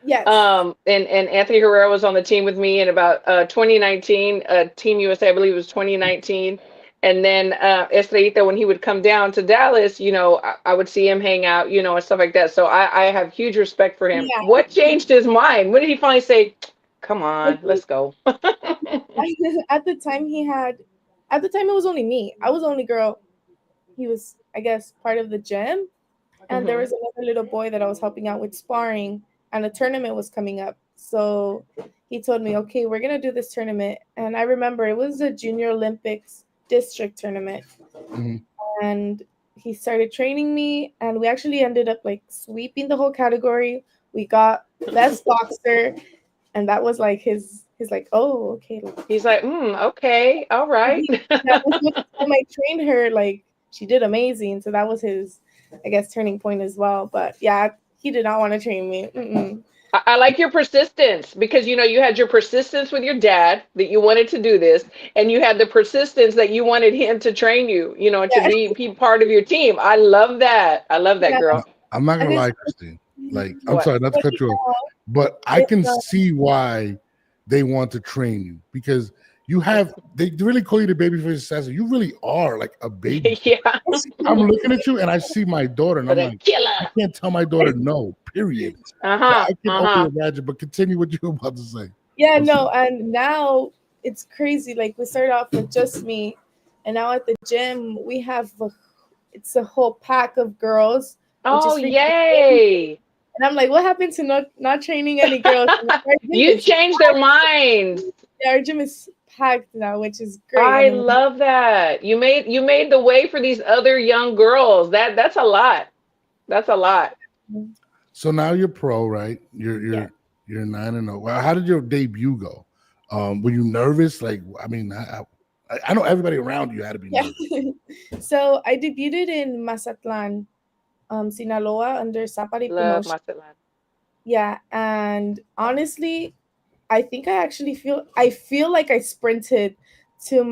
Yes. And Anthony Herrera was on the team with me in about 2019, Team USA, I believe it was 2019. And then Estrellita, when he would come down to Dallas, I would see him hang out, and stuff like that. So I have huge respect for him. Yeah. What changed his mind? When did he finally say, "Come on, let's go"? At the time it was only me. I was the only girl. He was, I guess, part of the gym. And there was another little boy that I was helping out with sparring, and a tournament was coming up. So he told me, "Okay, we're going to do this tournament." And I remember it was a Junior Olympics district tournament. Mhm. And he started training me, and we actually ended up like sweeping the whole category. We got best boxer, and that was like his like, "Oh, okay." He's like, okay, all right. That was what time I trained her. Like, she did amazing. So that was his, I guess, turning point as well. But yeah, he did not want to train me. Mm-mm. I like your persistence because you had your persistence with your dad that you wanted to do this, and you had the persistence that you wanted him to train you, and to Yeah. be part of your team. I love that. I love that, Yeah. girl. I'm not And gonna it's, lie, Christine. Like, I'm What? sorry not to cut you off, but I can see why they want to train you, because they really call you the babyface assassin. You really are like a baby. Yeah. I'm looking at you and I see my daughter, and For I'm the like, killer. I can't tell my daughter no, period. So Uh-huh. I can only imagine, but continue what you were about to say. yeah, no, and now it's crazy. Like, we started off with just me, and now at the gym we have it's a whole pack of girls, which Oh, is freaking crazy. yay. And I'm like, what happened to not training any girls? You changed their minds. Our gym is packed now, which is great. I love that. You made the way for these other young girls. That's a lot. That's a lot. So now you're pro, right? You're 9-0. Well, how did your debut go? Were you nervous? Like, I mean, I know everybody around you had to be nervous. So I debuted in Mazatlan, Sinaloa, under Sapari Love Promotion. Mazatlan. Yeah, and honestly, I think I feel like I sprinted to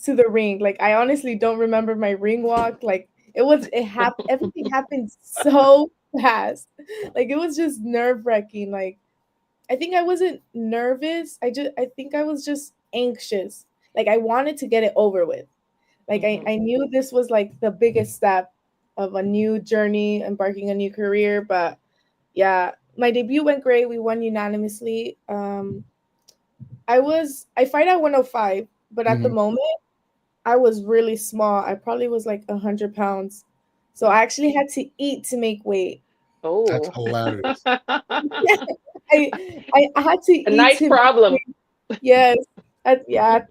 the ring. Like I honestly don't remember my ring walk. Like it happened everything happened so fast. Like it was just nerve-wracking. Like I think I wasn't nervous. I think I was just anxious. Like I wanted to get it over with. Like I knew this was like the biggest step of a new journey, embarking a new career. But yeah, my debut went great. We won unanimously. I fight at 105, but at the Mhm. moment I was really small. I probably was like 100 pounds. So I actually had to eat to make weight. That's Oh, hilarious. Yeah, I had to a eat nice to make problem. weight. Yes. Yeah.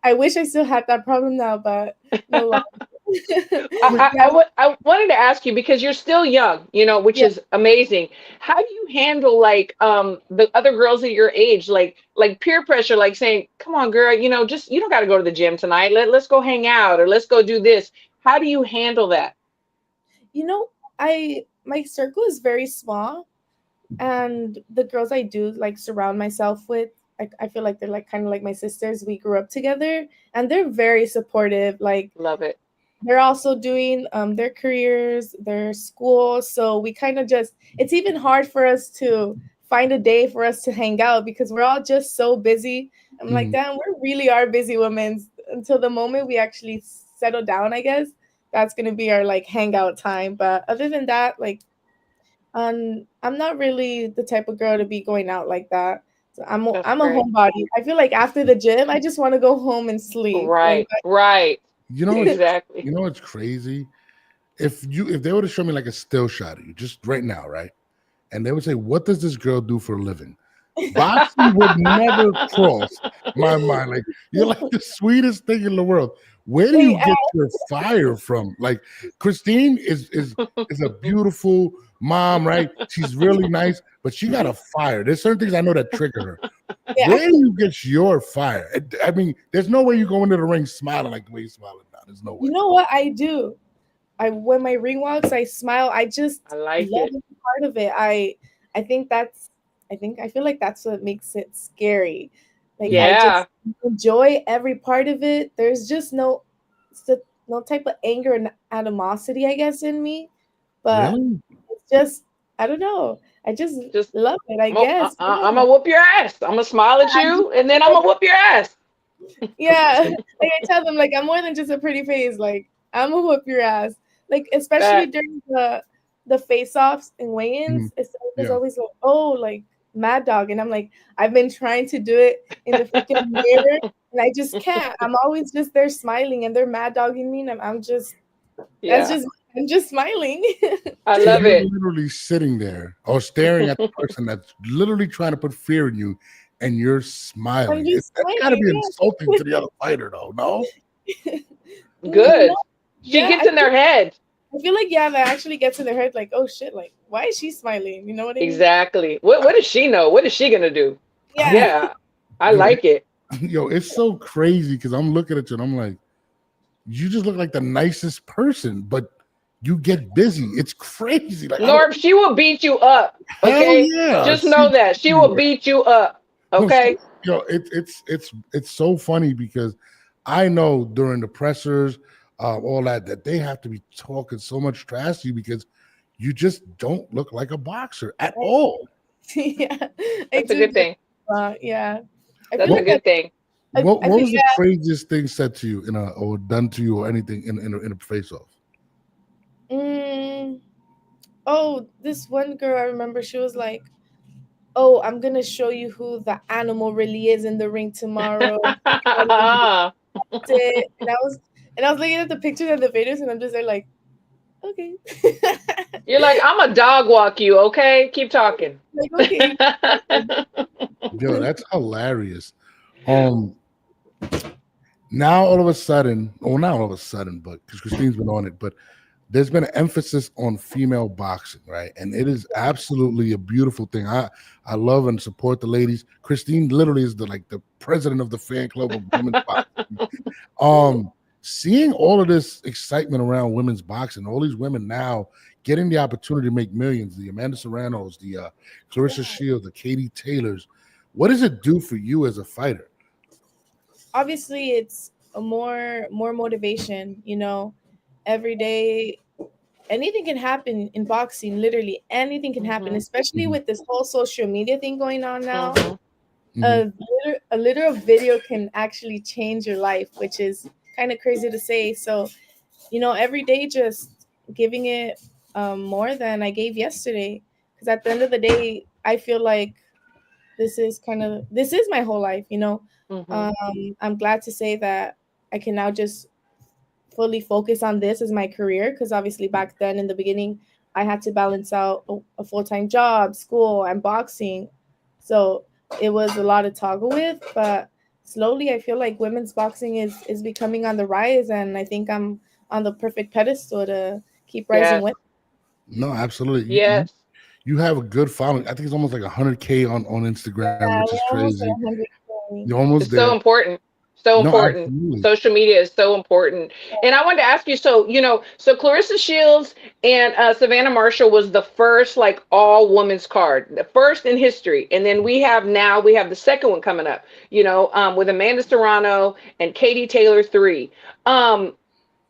I wish I still had that problem now, but no longer. Wait, Yeah, I wanted to ask you because you're still young, which yeah. is amazing. How do you handle like the other girls at your age, like peer pressure, like saying, "Come on, girl, just you don't got to go to the gym tonight. Let's go hang out or let's go do this." How do you handle that? You know, I my circle is very small, and the girls I do like surround myself with, I feel like they're like kind of like my sisters. We grew up together, and they're very supportive. Like Love it. they're also doing their careers, their school. So we kind of just, it's even hard for us to find a day for us to hang out because we're all just so busy. I'm like, mhm. damn, we really are busy women until the moment we actually settle down, I guess. That's going to be our like hangout time. But other than that, like, I'm not really the type of girl to be going out like that. So That's I'm a great. homebody. I feel like after the gym, I just want to go home and sleep. Like, Right, right. You know it's Exactly. you know it's crazy. If they were to show me like a still shot of you just right now, right? And they would say, "What does this girl do for a living?" Boxing would never cross my mind. Like you're like the sweetest thing in the world. Where do hey, you get your fire from? Like Christine is a beautiful mom, right? She's really nice, but she got a fire. There's certain things I know that trigger her. yeah. Where do you get your fire? I mean, there's no way you go into the ring smiling like the way you're smiling now. There's no way. You know what I do? I when my ring walks, I smile. I just I like love it. every part of it. I think I feel like that's what makes it scary. Like I Yeah. just enjoy every part of it. There's just no type of anger and animosity, I guess, in me. But Really? it's just I don't know. I just Just love it, I guess. I'm gonna whoop your ass. I'm gonna smile at I just you, and then I'm gonna whoop your ass. Yeah, like I tell them, like I'm more than just a pretty face. Like I'm gonna whoop your ass. Like especially That during the face-offs and Mhm. weigh-ins, it's Yeah. always like, oh, like Mad Dog, and I'm like, I've been trying to do it in the freaking mirror, and I just can't. I'm always just there smiling, and they're Mad Dogging me, and I'm just that's yeah, just I'm just smiling. I So love you're it. literally sitting there or staring at the person that's literally trying to put fear in you, and you're I'm smiling. just That's got to be smiling. insulting to the other fighter, though. No. Yeah. No, Good. She yeah, gets in their head. I feel like yeah, that actually gets in their head. Like, oh shit, like why is she smiling? You know what I mean? Exactly. What does she know? What is she gonna do? I'm Yeah. Yeah, I yo, like it. yo. It's so crazy because I'm looking at you and I'm like, you just look like the nicest person, but you get busy. It's crazy. Like I don't. Norm, she will beat you up. Hell Okay, yeah. just know that she will beat you up. No, Okay. yo, it's so funny because I know during the pressers, all that they have to be talking so much trash to you because you just don't look like a boxer at all. Yeah, I That's a do good get thing. yeah. I feel That's a What like good thing. what I feel was the craziest thing said to you in a or done to you or anything in a face off? mm, oh, this one girl I remember she was like, "Oh, I'm gonna show you who the animal really is in the ring tomorrow." And then that's it. And I was looking at the pictures and the videos and I'm just there like, okay. You're like, I'm a dog walk you, okay? Keep talking. Like, okay. Yo, that's hilarious. Um, now all of a sudden, well, not all of a sudden, but because Christine's been on it, but there's been an emphasis on female boxing, right? And it is absolutely a beautiful thing. I love and support the ladies. Christine literally is the president of the fan club of women's boxing. Seeing all of this excitement around women's boxing, all these women now getting the opportunity to make millions, the Amanda Serranos, the Clarissa Shields, the Katie Taylors, what does it do for you as a fighter? Obviously, it's a more motivation. Every day, anything can happen in boxing. Literally, anything can happen, especially with this whole social media thing going on now. A literal video can actually change your life, which is kind of crazy to say. So, every day just giving it more than I gave yesterday. Because at the end of the day, I feel like this is my whole life. I'm glad to say that I can now just fully focus on this as my career, because obviously back then in the beginning I had to balance out a full-time job, school, and boxing. So it was a lot to toggle with, but slowly I feel like women's boxing is becoming on the rise, and I think I'm on the perfect pedestal to keep rising with. No, absolutely. Yes. You have a good following. I think it's almost like 100K on Instagram, which is crazy. You're almost It's there. so important. So important. Absolutely. Social media is so important. And I wanted to ask you, so Clarissa Shields and Savannah Marshall was the first like all women's card, the first in history. And then we have the second one coming up, with Amanda Serrano and Katie Taylor 3.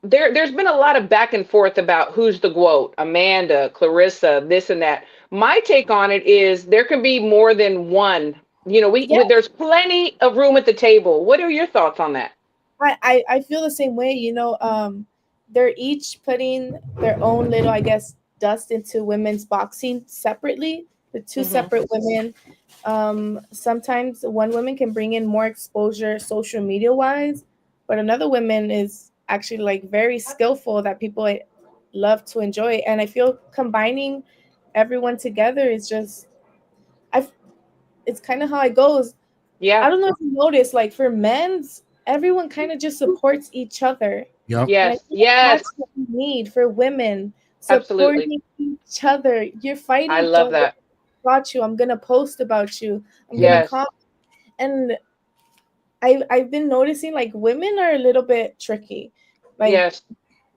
There's been a lot of back and forth about who's the GOAT, Amanda, Clarissa, this and that. My take on it is there can be more than one. There's plenty of room at the table. What are your thoughts on that? I feel the same way. They're each putting their own little, I guess, dust into women's boxing separately. The two separate women. Sometimes one woman can bring in more exposure social media wise, but another woman is actually like very skillful that people love to enjoy. And I feel combining everyone together is just, it's kind of how it goes. Yeah. I don't know if you noticed, like for men's, everyone kind of just supports each other. Yeah. Yes. That's what we need for women. Supporting each other. You're fighting. I love that. About you. I'm gonna post about you. I'm gonna comment. And I've been noticing like women are a little bit tricky. Like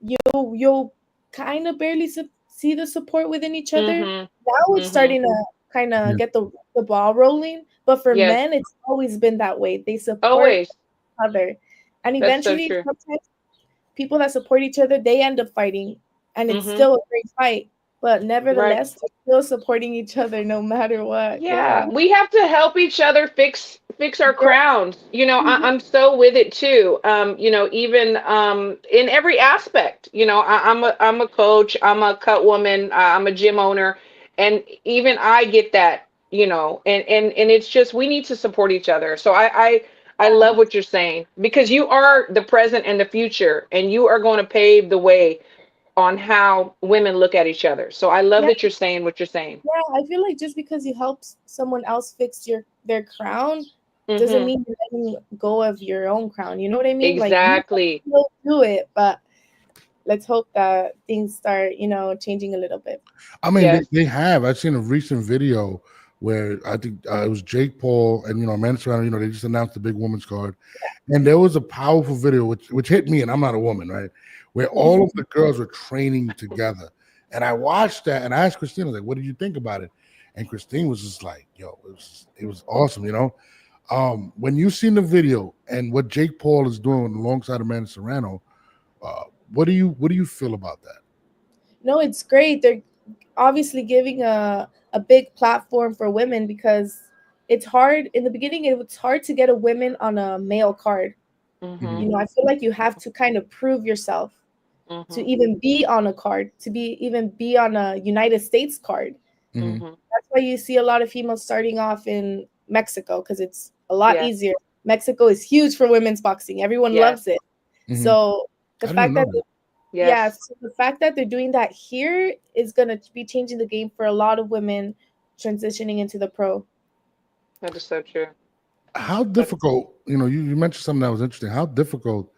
you'll kind of barely see the support within each other. Now it's starting to kind of get the ball rolling. But for men, it's always been that way. They support each other. And eventually, sometimes people that support each other, they end up fighting. And it's still a great fight. But nevertheless, they're still supporting each other no matter what. Yeah. We have to help each other fix our crowns. I'm so with it too. Even in every aspect. I'm a coach, I'm a cut woman, I'm a gym owner, and even I get that, and it's just we need to support each other. So I love what you're saying, because you are the present and the future, and you are going to pave the way on how women look at each other. So I love that you're saying what you're saying. Yeah, I feel like just because you help someone else fix their crown doesn't mean you're letting go of your own crown. You know what I mean? Exactly. Like, you can do it, but let's hope that things start, changing a little bit. I mean, they have. I've seen a recent video where I think it was Jake Paul and Amanda Serrano. They just announced the big women's card, and there was a powerful video which hit me, and I'm not a woman, right? Where all of the girls were training together. And I watched that and I asked Christine, like, what did you think about it? And Christine was just like, yo, it was awesome, When you seen the video and what Jake Paul is doing alongside Amanda Serrano, what do you feel about that? No, it's great. They're obviously giving a big platform for women, because it's hard in the beginning. It's hard to get a woman on a male card. I feel like you have to kind of prove yourself to even be on a card, to even be on a United States card. That's why you see a lot of females starting off in Mexico, because it's a lot easier. Mexico is huge for women's boxing. Everyone loves it. So the fact that so the fact that they're doing that here is going to be changing the game for a lot of women transitioning into the pro. That is so true. How difficult, you mentioned something that was interesting. How difficult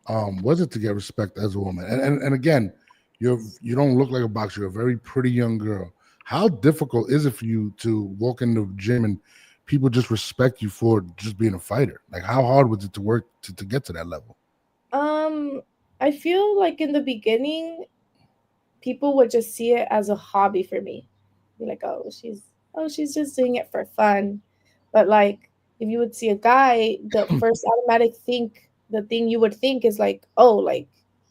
was it to get respect as a woman? And again, you don't look like a boxer. You're a very pretty young girl. How difficult is it for you to walk in the gym and people just respect you for just being a fighter? Like, how hard was it to work to get to that level? I feel like in the beginning, people would just see it as a hobby for me. Be like, she's just doing it for fun. But like, if you would see a guy, the first the thing you would think is like, oh, like,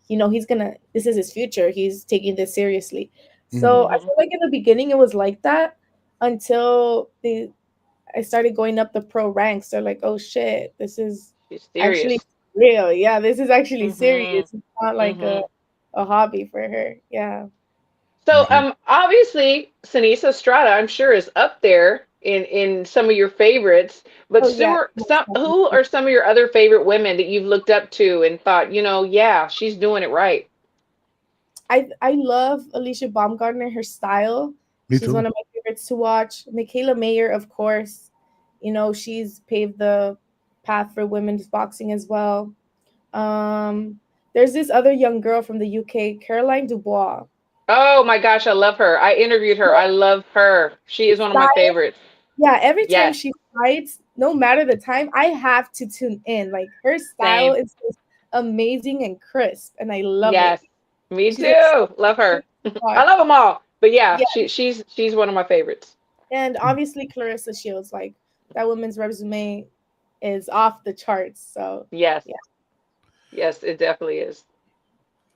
this is his future. He's taking this seriously. So I feel like in the beginning it was like that until I started going up the pro ranks. They're like, oh shit, this is She's actually serious. real. Yeah, this is actually serious. It's not like a hobby for her. Yeah. So obviously Sinisa Strata, I'm sure, is up there in some of your favorites. But Oh yeah. who are some of your other favorite women that you've looked up to and thought, yeah, she's doing it right? I love Alicia Baumgartner, her style. Me She's one too. of my favorites to watch. Michaela Mayer, of course. She's paved the path for women's boxing as well. There's this other young girl from the UK, Caroline Dubois. Oh my gosh, I love her. I interviewed her. I love her. She is one of my favorites. Yeah, every time Yes. she fights, no matter the time, I have to tune in. Like, her style is just amazing and crisp, and I love it. Me She's too. Love her. I love them all. But yeah, she's one of my favorites. And obviously Clarissa Shields, like, that woman's resume is off the charts. So yes, it definitely is.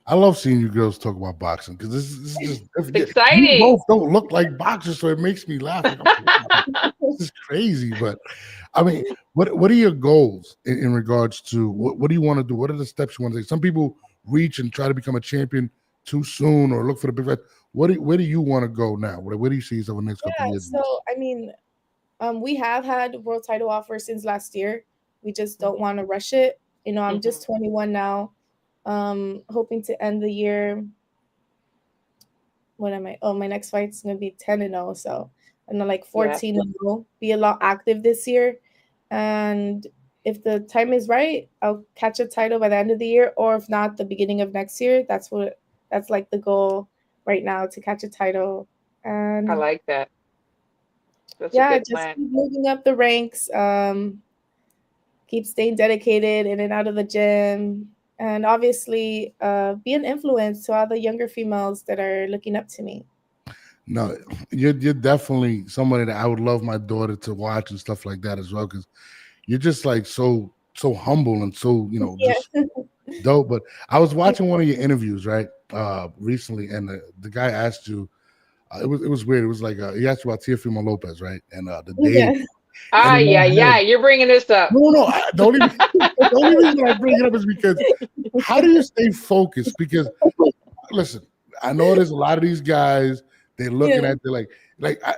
I love seeing you girls talk about boxing because this is just exciting. You both don't look like boxers, so it makes me laugh. This is crazy, but I mean, what are your goals in regards to what do you want to do? What are the steps you want to take? Some people reach and try to become a champion too soon or look for the big fight. Where do you want to go now? Where do you see yourself in the next couple of years? So I mean, we have had world title offers since last year. We just don't want to rush it. I'm just 21 now. Hoping to end the year. What am I? Oh, my next fight's gonna be 10-0. So I'm like 14-0. Be a lot active this year, and if the time is right, I'll catch a title by the end of the year, or if not, the beginning of next year. That's like the goal right now, to catch a title. And I like that. That's yeah, a good just plan. keep moving up the ranks. Keep staying dedicated in and out of the gym. And obviously be an influence to other younger females that are looking up to me. No, you're definitely somebody that I would love my daughter to watch and stuff like that as well, because you're just like so humble and so just dope. But I was watching one of your interviews recently, and the guy asked you. It was weird. It was like he asked you about Teofimo Lopez, right? And the dating. You're bringing this up. No. The only reason I bring it up is because how do you stay focused? Because listen, I know there's a lot of these guys. They're looking at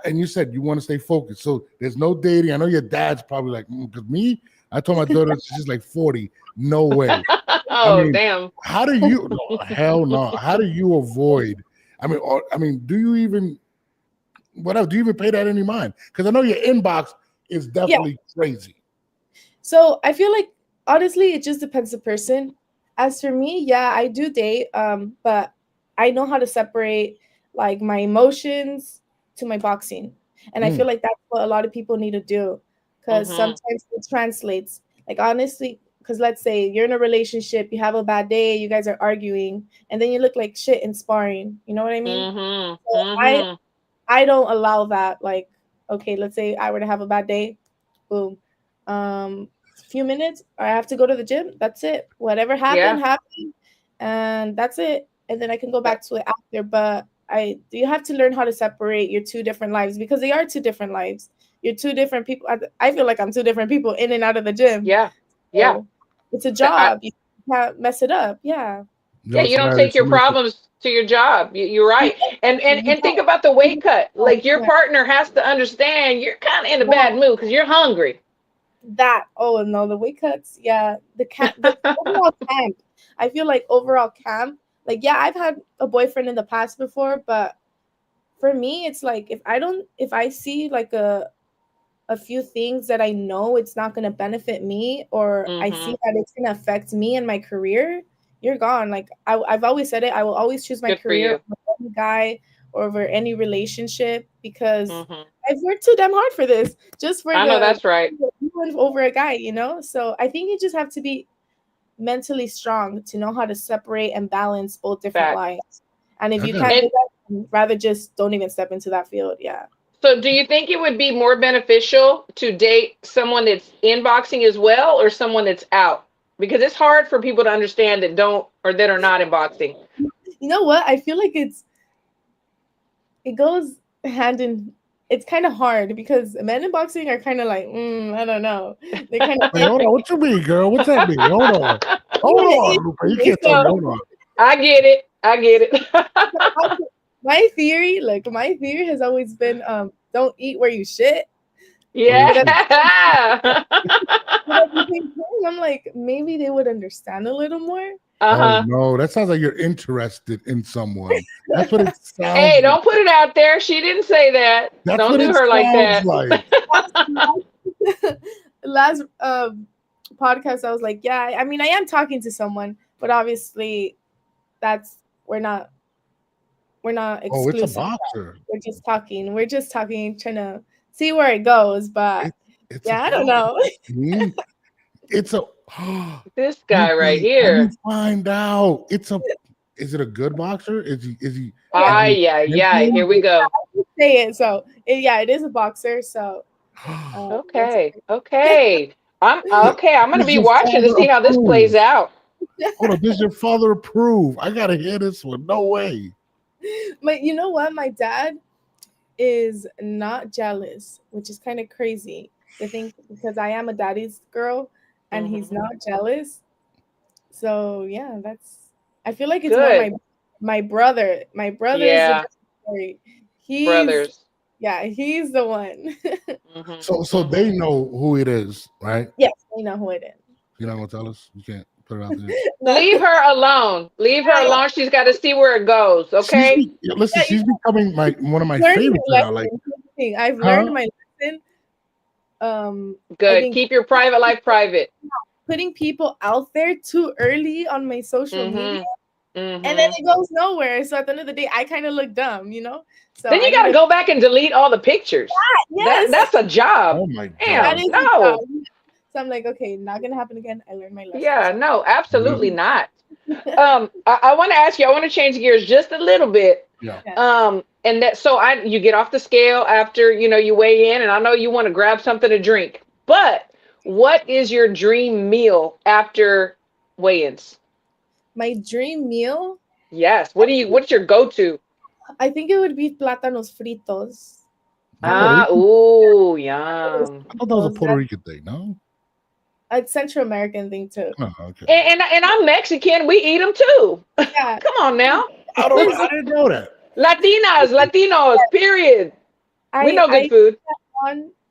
and you said you want to stay focused. So there's no dating. I know your dad's probably like, because me, I told my daughter she's like 40. No way. Damn. How do you? No, hell no. How do you avoid? I mean, do you even? Whatever. Do you even pay that any mind? Because I know your inbox is definitely crazy. So I feel like honestly, it just depends the person. As for me, I do date, but I know how to separate like my emotions to my boxing, and I feel like that's what a lot of people need to do, because sometimes it translates. Like, honestly, because let's say you're in a relationship, you have a bad day, you guys are arguing, and then you look like shit in sparring. You know what I mean? So I don't allow that. Like, okay, let's say I were to have a bad day, boom. Few minutes, I have to go to the gym. That's it. Whatever happened, and that's it. And then I can go back to it after. But you have to learn how to separate your two different lives, because they are two different lives. You're two different people. I feel like I'm two different people in and out of the gym. So it's a job. You can't mess it up. Yeah. Yeah, you don't take your problems to your job. You're right. And think about the weight cut. Like, your partner has to understand you're kind of in a bad mood because you're hungry. The weight cuts. Yeah. The overall camp. I feel like overall camp. Like, I've had a boyfriend in the past before, but for me, it's like if I see like a few things that I know it's not going to benefit me, or I see that it's going to affect me and my career, you're gone. Like, I've always said it. I will always choose my career over any guy or over any relationship, because I've worked too damn hard for this. Just for that's right. Over a guy, So I think you just have to be mentally strong to know how to separate and balance both different lives. And if you Okay. can't do that, rather just don't even step into that field. Yeah. So do you think it would be more beneficial to date someone that's in boxing as well, or someone that's out? Because it's hard for people to understand that don't, or that are not in boxing. You know what? I feel like it goes hand in. It's kind of hard because men in boxing are kind of like, I don't know. They kind of. Wait, hold on. What you mean, girl? What's that mean? Hold on. Hold on, Lupe. You can't tell me. Hold on. I get it. My theory has always been, don't eat where you shit. Yeah. I'm like, maybe they would understand a little more. Uh-huh. Oh no, that sounds like you're interested in someone. That's what it sounds. Hey, don't put it out there. She didn't say that. Don't do her like that. Last podcast, I was like, yeah. I mean, I am talking to someone, but obviously, we're not exclusive. Oh, it's a boxer. We're just talking, trying to see where it goes. But I don't know. It's a this guy right here. You find out is it a good boxer? Is he? Yeah. Here we go. I say it. So it is a boxer. So okay. I'm gonna be watching to see how this plays out. Hold on, does your father approve? I gotta hear this one. No way. But you know what? My dad is not jealous, which is kind of crazy to think, because I am a daddy's girl and he's not jealous. So yeah, I feel like it's more my brother. My brother is the story. Brothers. Yeah, he's the one. So they know who it is, right? Yes, they know who it is. You're not gonna tell us? You can't put it out there. Leave her alone. She's got to see where it goes. Okay. She's becoming one of my favorites now. Like, I've learned my lesson. Good. Keep your private life private. Putting people out there too early on my social media, and then it goes nowhere. So at the end of the day, I kind of look dumb, So then you got to go back and delete all the pictures. Yes. That's a job. Oh my God. Damn, no. So I'm like, okay, not gonna happen again. I learned my lesson. Yeah, no, absolutely not. I want to ask you. I want to change gears just a little bit. Yeah. And that you get off the scale after you weigh in, and I know you want to grab something to drink. But what is your dream meal after weigh-ins? My dream meal? Yes. What's your go-to? I think it would be plátanos fritos. Ooh, yum. I thought that was a Puerto Rican thing, no? It's Central American thing too. Oh, okay. And I'm Mexican. We eat them too. Yeah. Come on now. I didn't know that. Latinos, period. We know good food.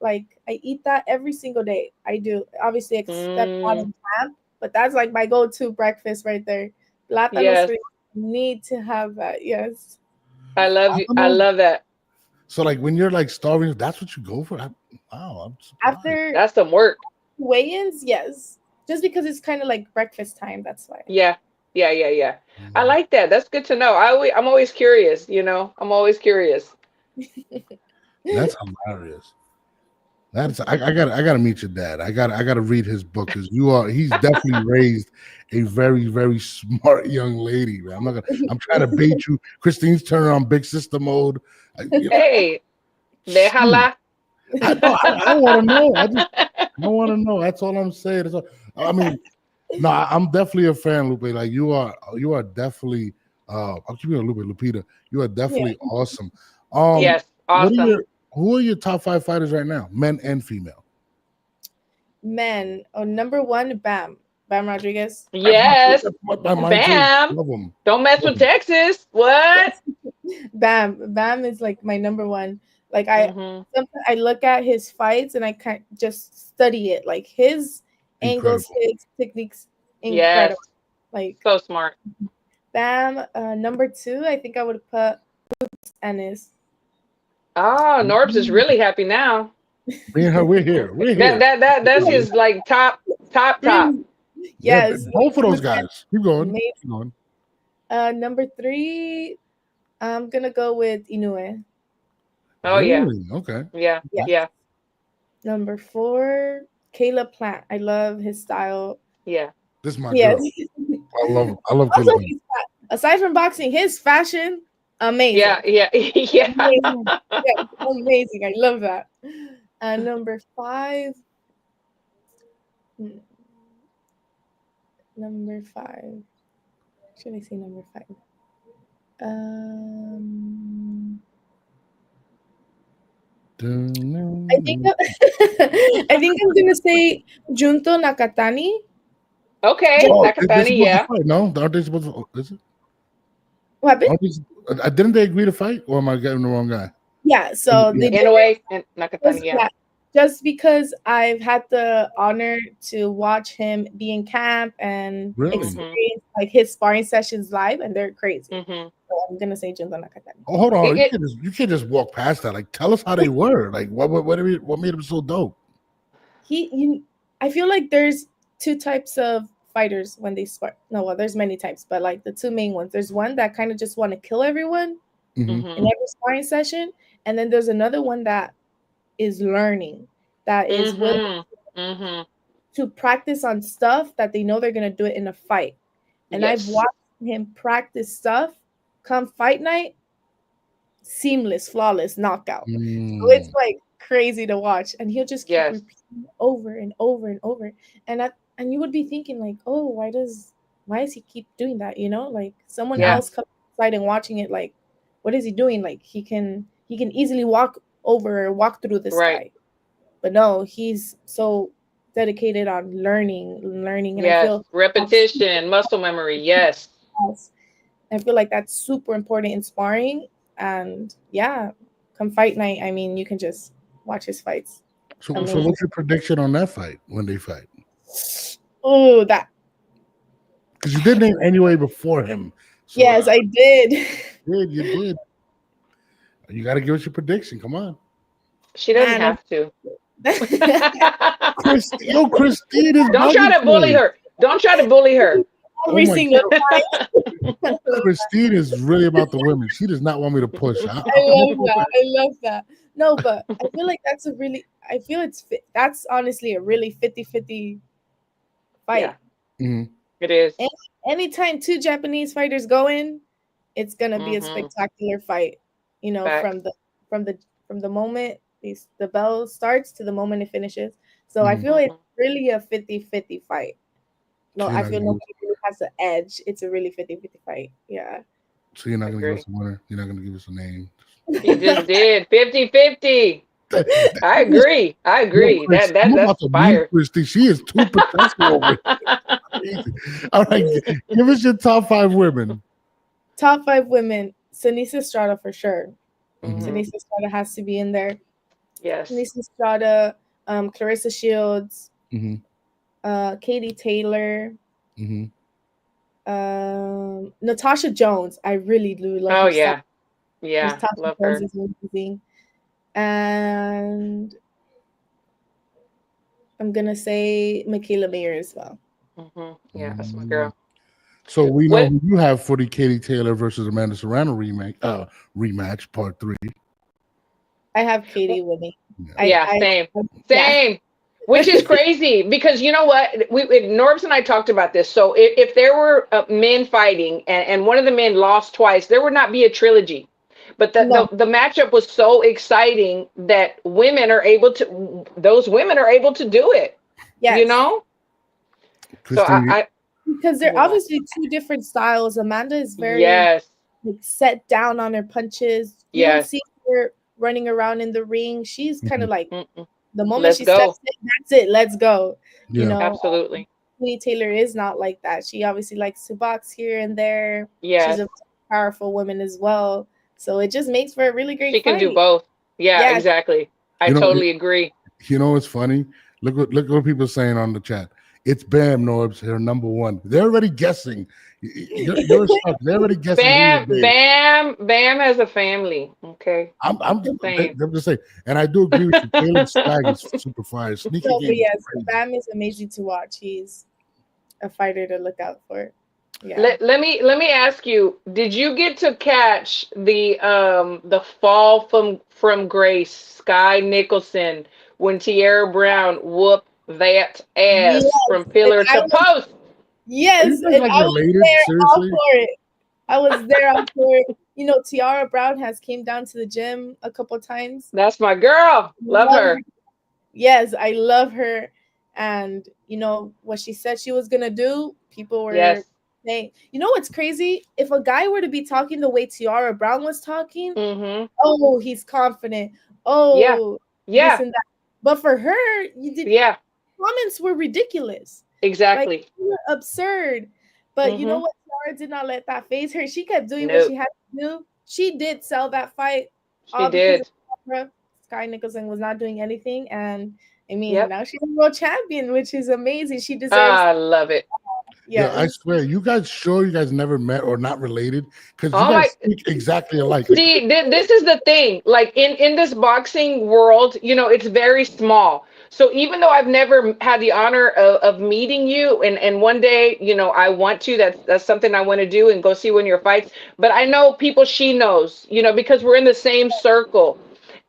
I eat that every single day. I do, obviously, except on ham, but that's like my go-to breakfast right there. Plátanos fritos. Need to have that. Yes. I love you. I love that. So like when you're like starving, that's what you go for? I'm after that's some work. Weigh-ins, yes. Just because it's kind of like breakfast time. That's why. Yeah. I like that. That's good to know. I'm always curious. I'm always curious. That's hilarious. I gotta meet your dad. I gotta read his book because he's definitely raised a very, very smart young lady. Man. I'm trying to bait you. Christine's turning on big sister mode. Hey, déjala. I want to know. I want to know. That's all I'm saying. I mean, no, I'm definitely a fan, Lupe. Like you are definitely. I'll keep you on Lupita. You are definitely awesome. Yes, awesome. Who are your top 5 fighters right now, men and female? Men. Number 1, Bam Rodriguez. Yes, Bam. Don't mess with Texas. What? Bam is like my number 1. Like sometimes I look at his fights and I can't just study it. Like his angles, his techniques, incredible. Yes. Like so smart. Bam. Number 2, I think I would put Ennis. Oh, Norbs is really happy now. We're here. That's his like top. Yes, both of those guys. Keep going. Number 3, I'm gonna go with Inoue. Oh really? Okay. Yeah. Number 4, Caleb Plant. I love his style. Yeah. This is my girl. I love Caleb. aside from boxing, his fashion, amazing. Yeah. Amazing. Yeah, amazing. I love that. Number 5. Number 5. Should I say number 5? I think I'm gonna say Junto Nakatani. Okay, they're Nakatani, supposed yeah. to fight. No, aren't they supposed to? Is it? What happened? Didn't they agree to fight, or am I getting the wrong guy? Yeah, so they In a way, and Nakatani, yeah. just because I've had the honor to watch him be in camp and experience like his sparring sessions live, and they're crazy. So I'm gonna say Junto Nakatani. Oh, hold on, you can't just walk past that. Like, tell us how they were. Like, what made them so dope? I feel like there's 2 types of fighters when they spar. No, well, there's many types, but like the 2 main ones. There's one that kind of just want to kill everyone in every sparring session, and then there's another one that is learning, that is willing to practice on stuff that they know they're gonna do it in a fight. And I've watched him practice stuff. Come fight night, seamless, flawless knockout. So it's like crazy to watch, and he'll just keep repeating over and over and over. And you would be thinking like, oh, why does he keep doing that? You know, like someone else comes inside and watching it, like, what is he doing? Like he can easily walk through this guy, but no, he's so dedicated on learning, and I feel repetition, muscle memory. Yes, I feel like that's super important in sparring. And come fight night, I mean, you can just watch his fights. So what's your prediction on that fight when they fight? Oh, that because you did name anyway before him. So yes, I did. You did. You got to give us your prediction. Come on. She doesn't have to. Christine is. Don't try to bully her. Don't try to bully her. Every single time. Christine is really about the women. She does not want me to push. I love that. No, but I feel like that's that's honestly a really 50-50 fight. Yeah. Mm-hmm. It is. Anytime 2 Japanese fighters go in, it's gonna be a spectacular fight. You know, from the moment the bell starts to the moment it finishes. So I feel it's really a 50-50 fight. No, I feel nobody really has an edge. It's a really 50-50 fight. Yeah. So you're not going to give us a winner? You're not going to give us a name? You just did. 50-50. I agree. That's fire. She is too professional. All right. Give us your top 5 women. Top 5 women. Sinisa Estrada for sure. Sinisa Estrada has to be in there. Yes. Sinisa Estrada, Clarissa Shields, Katie Taylor, Natasha Jones. I really do love her. Oh yeah, Natasha love Jones her. is amazing. And I'm gonna say Michaela Mayer as well. Yeah, that's my girl. So we know who you have for the Katie Taylor versus Amanda Serrano rematch part 3. I have Katie winning. Same. Which is crazy because you know what? Norbs and I talked about this. So if there were men fighting and one of the men lost twice, there would not be a trilogy. But the matchup was so exciting that those women are able to do it. Yes. You know? So because they're obviously 2 different styles. Amanda is very set down on her punches. You don't see her running around in the ring. She's kind of like the moment she steps in, that's it. Let's go. Yeah. You know, absolutely. Katie Taylor is not like that. She obviously likes to box here and there. Yeah, she's a powerful woman as well. So it just makes for a really great fight. She can do both. Yeah, exactly. I totally agree. You know what's funny? Look what people are saying on the chat. It's Bam, Norbs, her number 1. They're already guessing. You're stuck. They're already guessing. Bam has a family. Okay. I'm just saying. And I do agree with you. Caleb Stagg is super fire. Sneaky game. Yes, Bam is amazing to watch. He's a fighter to look out for. Yeah. Let me ask you, did you get to catch the fall from grace, Sky Nicholson, when Tierra Brown whooped that ass from pillar to post? Yes, and I was there all for it. I was there after, Tiara Brown has came down to the gym a couple times. That's my girl. Love her. Yes, I love her. And what she said she was gonna do, people were saying, what's crazy? If a guy were to be talking the way Tiara Brown was talking, oh, he's confident. Oh, this and that. But for her, comments were ridiculous. Exactly. Like, they were absurd. But you know what? Tiara did not let that phase her. She kept doing what she had to do. She did sell that fight. She did. Sky Nicholson was not doing anything, and I mean, now she's a world champion, which is amazing. She deserves. I love it. Yeah, I swear, you guys never met or not related because you guys speak exactly alike. See, this is the thing. Like in this boxing world, it's very small. So even though I've never had the honor of meeting you, and one day, I want to, that's something I want to do and go see one of your fights. But I know people she knows, because we're in the same circle.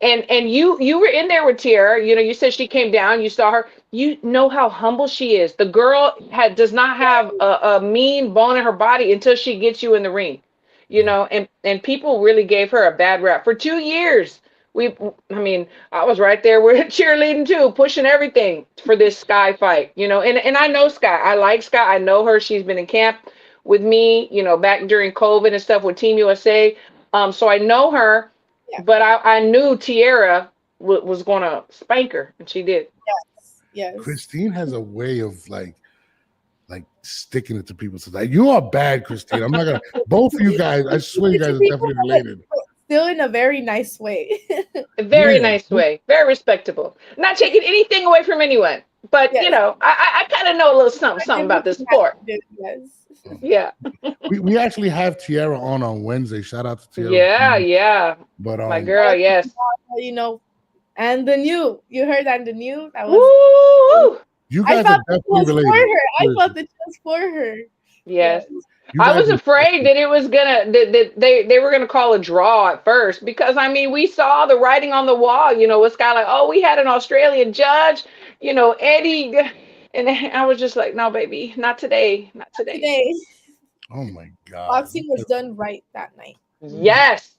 And you were in there with Tiara, you said she came down, you saw her, you know how humble she is. The girl does not have a mean bone in her body until she gets you in the ring, and people really gave her a bad rap for 2 years. I was right there with cheerleading too, pushing everything for this Sky fight, and I know Sky. I like Sky. I know her. She's been in camp with me, back during COVID and stuff with Team USA. So I know her. Yeah. But I knew Tiara was going to spank her, and she did. Yes. Christine has a way of like sticking it to people. So like, you are bad, Christine. I'm not gonna. Both of you guys, I swear, you guys are definitely related. Still in a very nice way. A very nice way, very respectable. Not taking anything away from anyone, but I kind of know a little something about this sport. Yes. Yeah. we actually have Tiara on Wednesday. Shout out to Tiara. Yeah. But my girl, yes. And the new, you heard that the new, that was. Woo! You guys are definitely related. I felt the chance for her. Yes. I was afraid that it was gonna that they were gonna call a draw at first, because we saw the writing on the wall. With Sky, like, we had an Australian judge, Eddie. And I was just like, no, baby, not today. Not today. Oh, my God. Boxing was done right that night. Yes.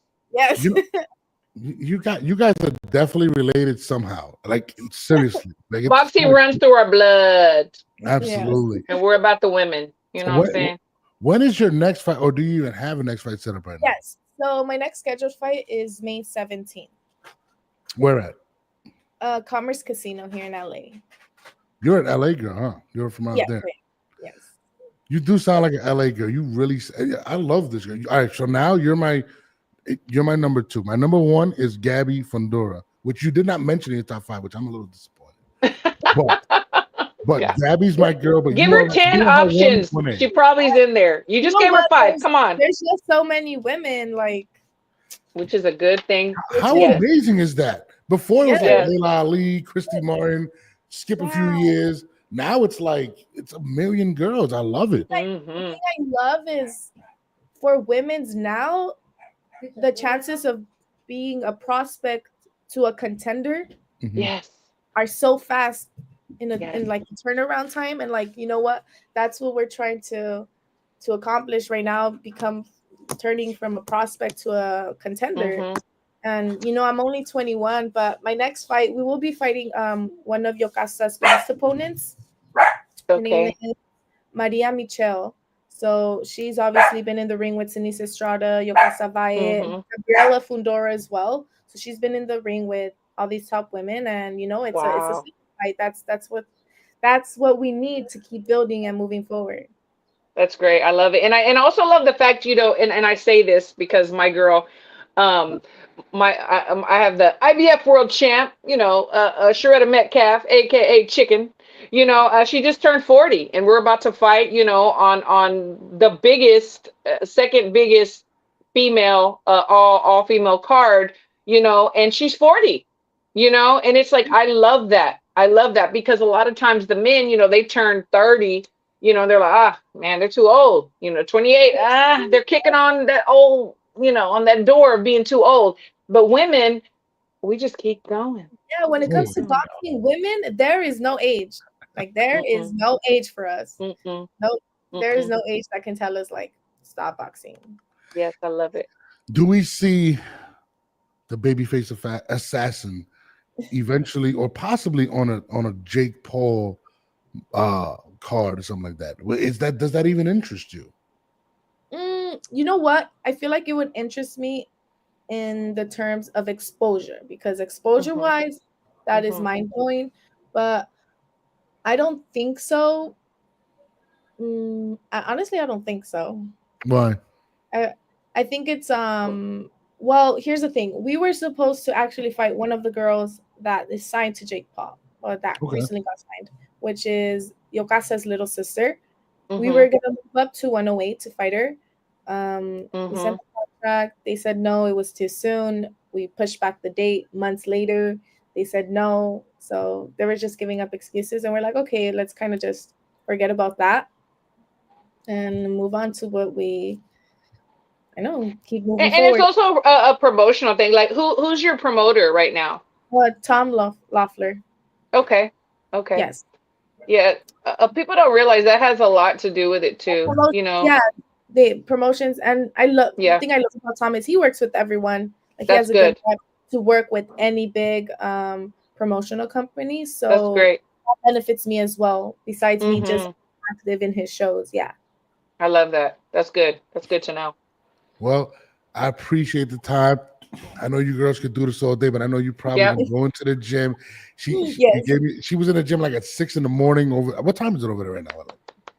You guys are definitely related somehow. Like, seriously. Like, boxing runs through our blood. Absolutely. Yes. And we're about the women. You know what I'm saying? When is your next fight, or do you even have a next fight set up right now? Yes. So my next scheduled fight is May 17th. Where at? Commerce Casino here in LA. You're an LA girl, huh? You're from out there. Yes. You do sound like an LA girl. You really, I love this girl. All right, so now you're my number 2. My number 1 is Gabby Fundora, which you did not mention in your top 5, which I'm a little disappointed. But Gabby's my girl. But give her 10 options. She probably is in there. You just gave her 5. Come on. There's just so many women, which is a good thing. How amazing is that? Before it was like Layla Ali, Christy Martin. Skip a few years. Now it's like it's a million girls. I love it. The thing I love is for women's now, the chances of being a prospect to a contender, are so fast in turnaround time. And you know what? That's what we're trying to accomplish right now. Turning from a prospect to a contender. And I'm only 21, but my next fight, we will be fighting one of Yokasa's last opponents. Her name is Maria Michel. So she's obviously been in the ring with Denise Estrada, Yokasa Valle, Gabriela Fundora as well. So she's been in the ring with all these top women, and it's a fight. That's what we need to keep building and moving forward. That's great. I love it, and I also love the fact and I say this because my girl. I have the IBF world champ, Sharetta Metcalf, aka Chicken. She just turned 40, and we're about to fight, on the biggest, second biggest female, all female card, and she's 40, and it's like I love that because a lot of times the men, they turn 30, they're like, man, they're too old, 28, they're kicking on that old. On that door of being too old. But women, we just keep going. Yeah, when it comes to boxing, women, there is no age. There is no age for us. Nope. There is no age that can tell us, stop boxing. Yes, I love it. Do we see the babyface assassin eventually, or possibly on a Jake Paul card or something like that? Does that even interest you? You know what? I feel like it would interest me in the terms of exposure, because exposure wise, that is mind blowing. But I don't think so. Honestly, I don't think so. Why? I think it's well, here's the thing. We were supposed to actually fight one of the girls that is signed to Jake Paul, or that recently got signed, which is Yokasa's little sister. We were gonna move up to 108 to fight her. We sent the contract. They said no, it was too soon. We pushed back the date. Months later, they said no. So they were just giving up excuses, and we're like, okay, let's kind of just forget about that and move on to what we. I know, keep moving And forward. it's also a promotional thing. Like, who's your promoter right now? Tom Loeffler. Okay. Yes. Yeah. People don't realize that has a lot to do with it too. You know. Yeah, the promotions, and I love. Yeah. The thing I love about Tom is he works with everyone. Like, he That's has a good vibe to work with any big promotional company. So that's great. That benefits me as well. Besides me just active in his shows. Yeah. I love that. That's good. That's good to know. Well, I appreciate the time. I know you girls could do this all day, but I know you probably going to the gym. She was in the gym like at 6 a.m. Over what time is it over there right now?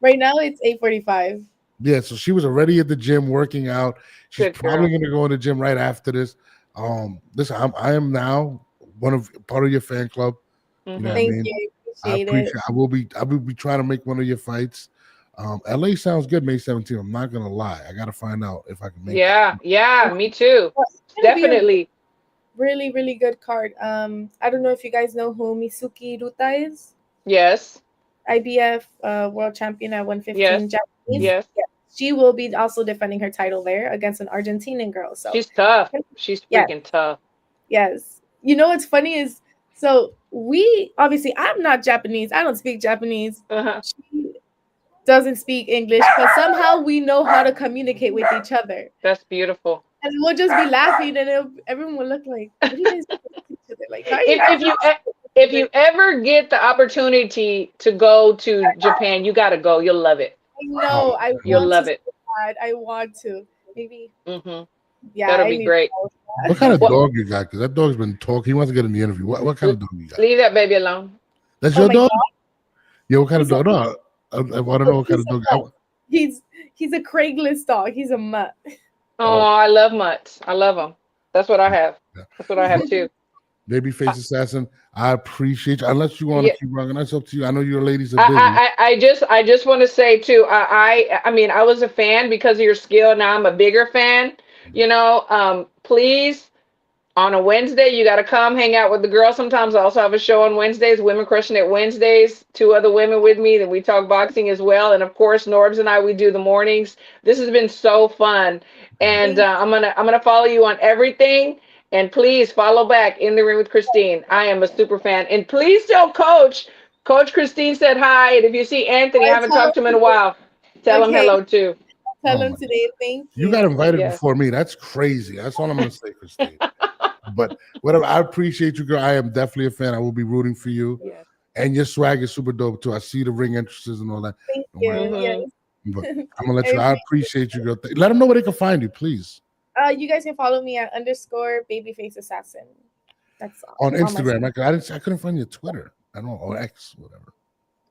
Right now it's 8:45. Yeah, so she was already at the gym working out. She's probably going to go in the gym right after this. Listen, I am now part of your fan club. You know Thank what I mean? you. I appreciate it. I will be trying to make one of your fights. LA sounds good, May 17th. I'm not gonna lie. I gotta find out if I can make it. Yeah, me too. Definitely. Really, really good card. I don't know if you guys know who Misuki Ruta is. Yes. IBF world champion at 115 Japanese. Yes. Yeah. She will be also defending her title there against an Argentinian girl. So she's tough. She's freaking tough. Yes. You know what's funny is, so we obviously, I'm not Japanese. I don't speak Japanese. She doesn't speak English, but somehow we know how to communicate with each other. That's beautiful. And we'll just be laughing, and everyone will look like, what do you guys do to each other? Like, if you ever get the opportunity to go to Japan, you gotta go. You'll love it. I know. You'll love it. I want to. Maybe. Yeah, that'll be great. What kind of dog you got? Because that dog's been talking. He wants to get in the interview. What kind of dog you got? Leave that baby alone. That's your dog? Yeah, what kind of dog? No, I want to know what kind of dog. He's a Craigslist dog. He's a mutt. Oh, I love mutts. I love them. That's what I have. That's what I have too. Babyface assassin, I appreciate you. Unless you want to keep running, that's up to you. I know your ladies are busy. I just want to say too. I mean, I was a fan because of your skill. Now I'm a bigger fan. You know, please, on a Wednesday, you got to come hang out with the girls. Sometimes I also have a show on Wednesdays, Women Crushing It Wednesdays. 2 other women with me. Then we talk boxing as well. And of course, Norbs and I, we do the mornings. This has been so fun. And I'm gonna follow you on everything. And please follow back In the Ring with Christine. I am a super fan. And please tell Coach Christine said hi. And if you see Anthony, I haven't talked to him in a while, tell him hello too. Tell him today, thank you. You got invited before me. That's crazy. That's all I'm going to say, Christine. But whatever, I appreciate you, girl. I am definitely a fan. I will be rooting for you. Yes. And your swag is super dope, too. I see the ring entrances and all that. Thank you. Yes. But I'm going to let you. I appreciate you, girl. Let them know where they can find you, please. You guys can follow me at _babyface assassin. That's all. On Instagram. I couldn't find your Twitter. I don't know, or X, whatever.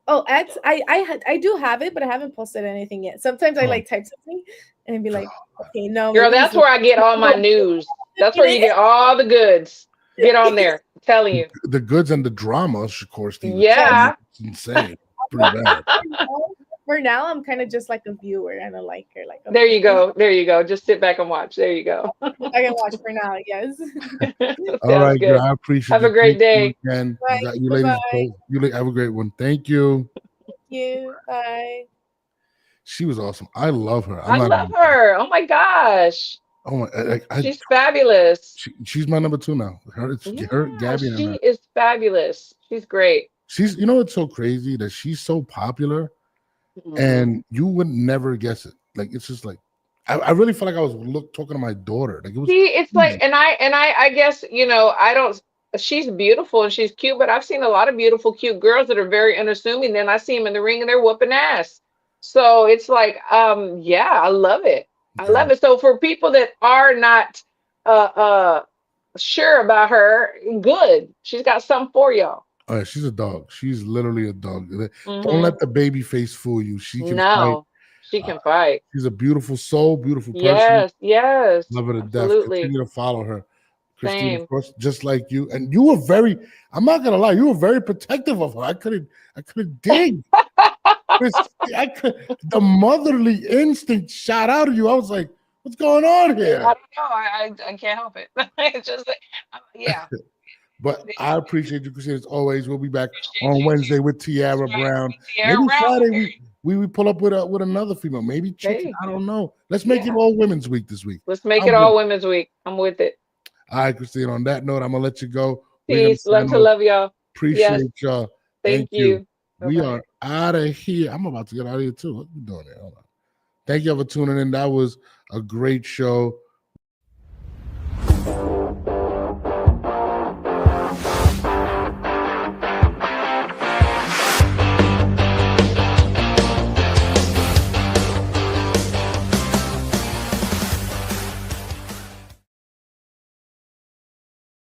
Oh, X. I do have it, but I haven't posted anything yet. Sometimes I like type something and be like, okay, no. Girl, that's where I get all my news. That's where you get all the goods. Get on there. I'm telling you. The goods and the drama, of course. Yeah. It's insane. Pretty bad. For now, I'm kind of just like a viewer and a liker. Like, okay. There you go. There you go. Just sit back and watch. There you go. I can watch for now. Yes. All right, girl. I appreciate it. Have a great day. And you ladies, you have a great one. Thank you. Thank you. Bye. She was awesome. I love her. I love her. Oh my gosh. Oh my! She's fabulous. She's my number 2 now. Her, Gabby. She is fabulous. She's great. She's. You know, it's so crazy that she's so popular, and you would never guess it. Like it's just like I really felt like I was talking to my daughter. Like it was. See, it's like, easy. and I guess, I don't, she's beautiful and she's cute, but I've seen a lot of beautiful, cute girls that are very unassuming. Then I see them in the ring and they're whooping ass. So it's like, yeah, I love it. I Yeah. love it. So for people that are not sure about her, good. She's got something for y'all. Oh, yeah, she's a dog. She's literally a dog. Don't Mhm. let the baby face fool you. She can fight. No, she can fight. She's a beautiful soul, beautiful person. Yes, yes, Love her to death. absolutely. Continue to follow her. Christine, Same. of course, just like you. And you were very, I'm not gonna lie, you were very protective of her. I couldn't dig. The motherly instinct shot out of you. I was like, what's going on I here? don't know. I can't help it. It's just like, yeah. But I appreciate you, Christine, as always. We'll be back Appreciate on you, Wednesday too. with Tiara That's right. Brown. Tiara Maybe Brown. Friday we pull up with another female. Maybe chicken. Hey. I don't know. Let's make it Yeah. all Women's Week this week. Let's make I'm it all with Women's Week. I'm with it. All right, Christine. On that note, I'm gonna let you go. We're gonna Peace. Love sign to off. love y'all. Appreciate y'all. Thank you. We Bye-bye. are out of here. I'm about to get out of here too. What you doing there? Hold on. Thank you for tuning in. That was a great show.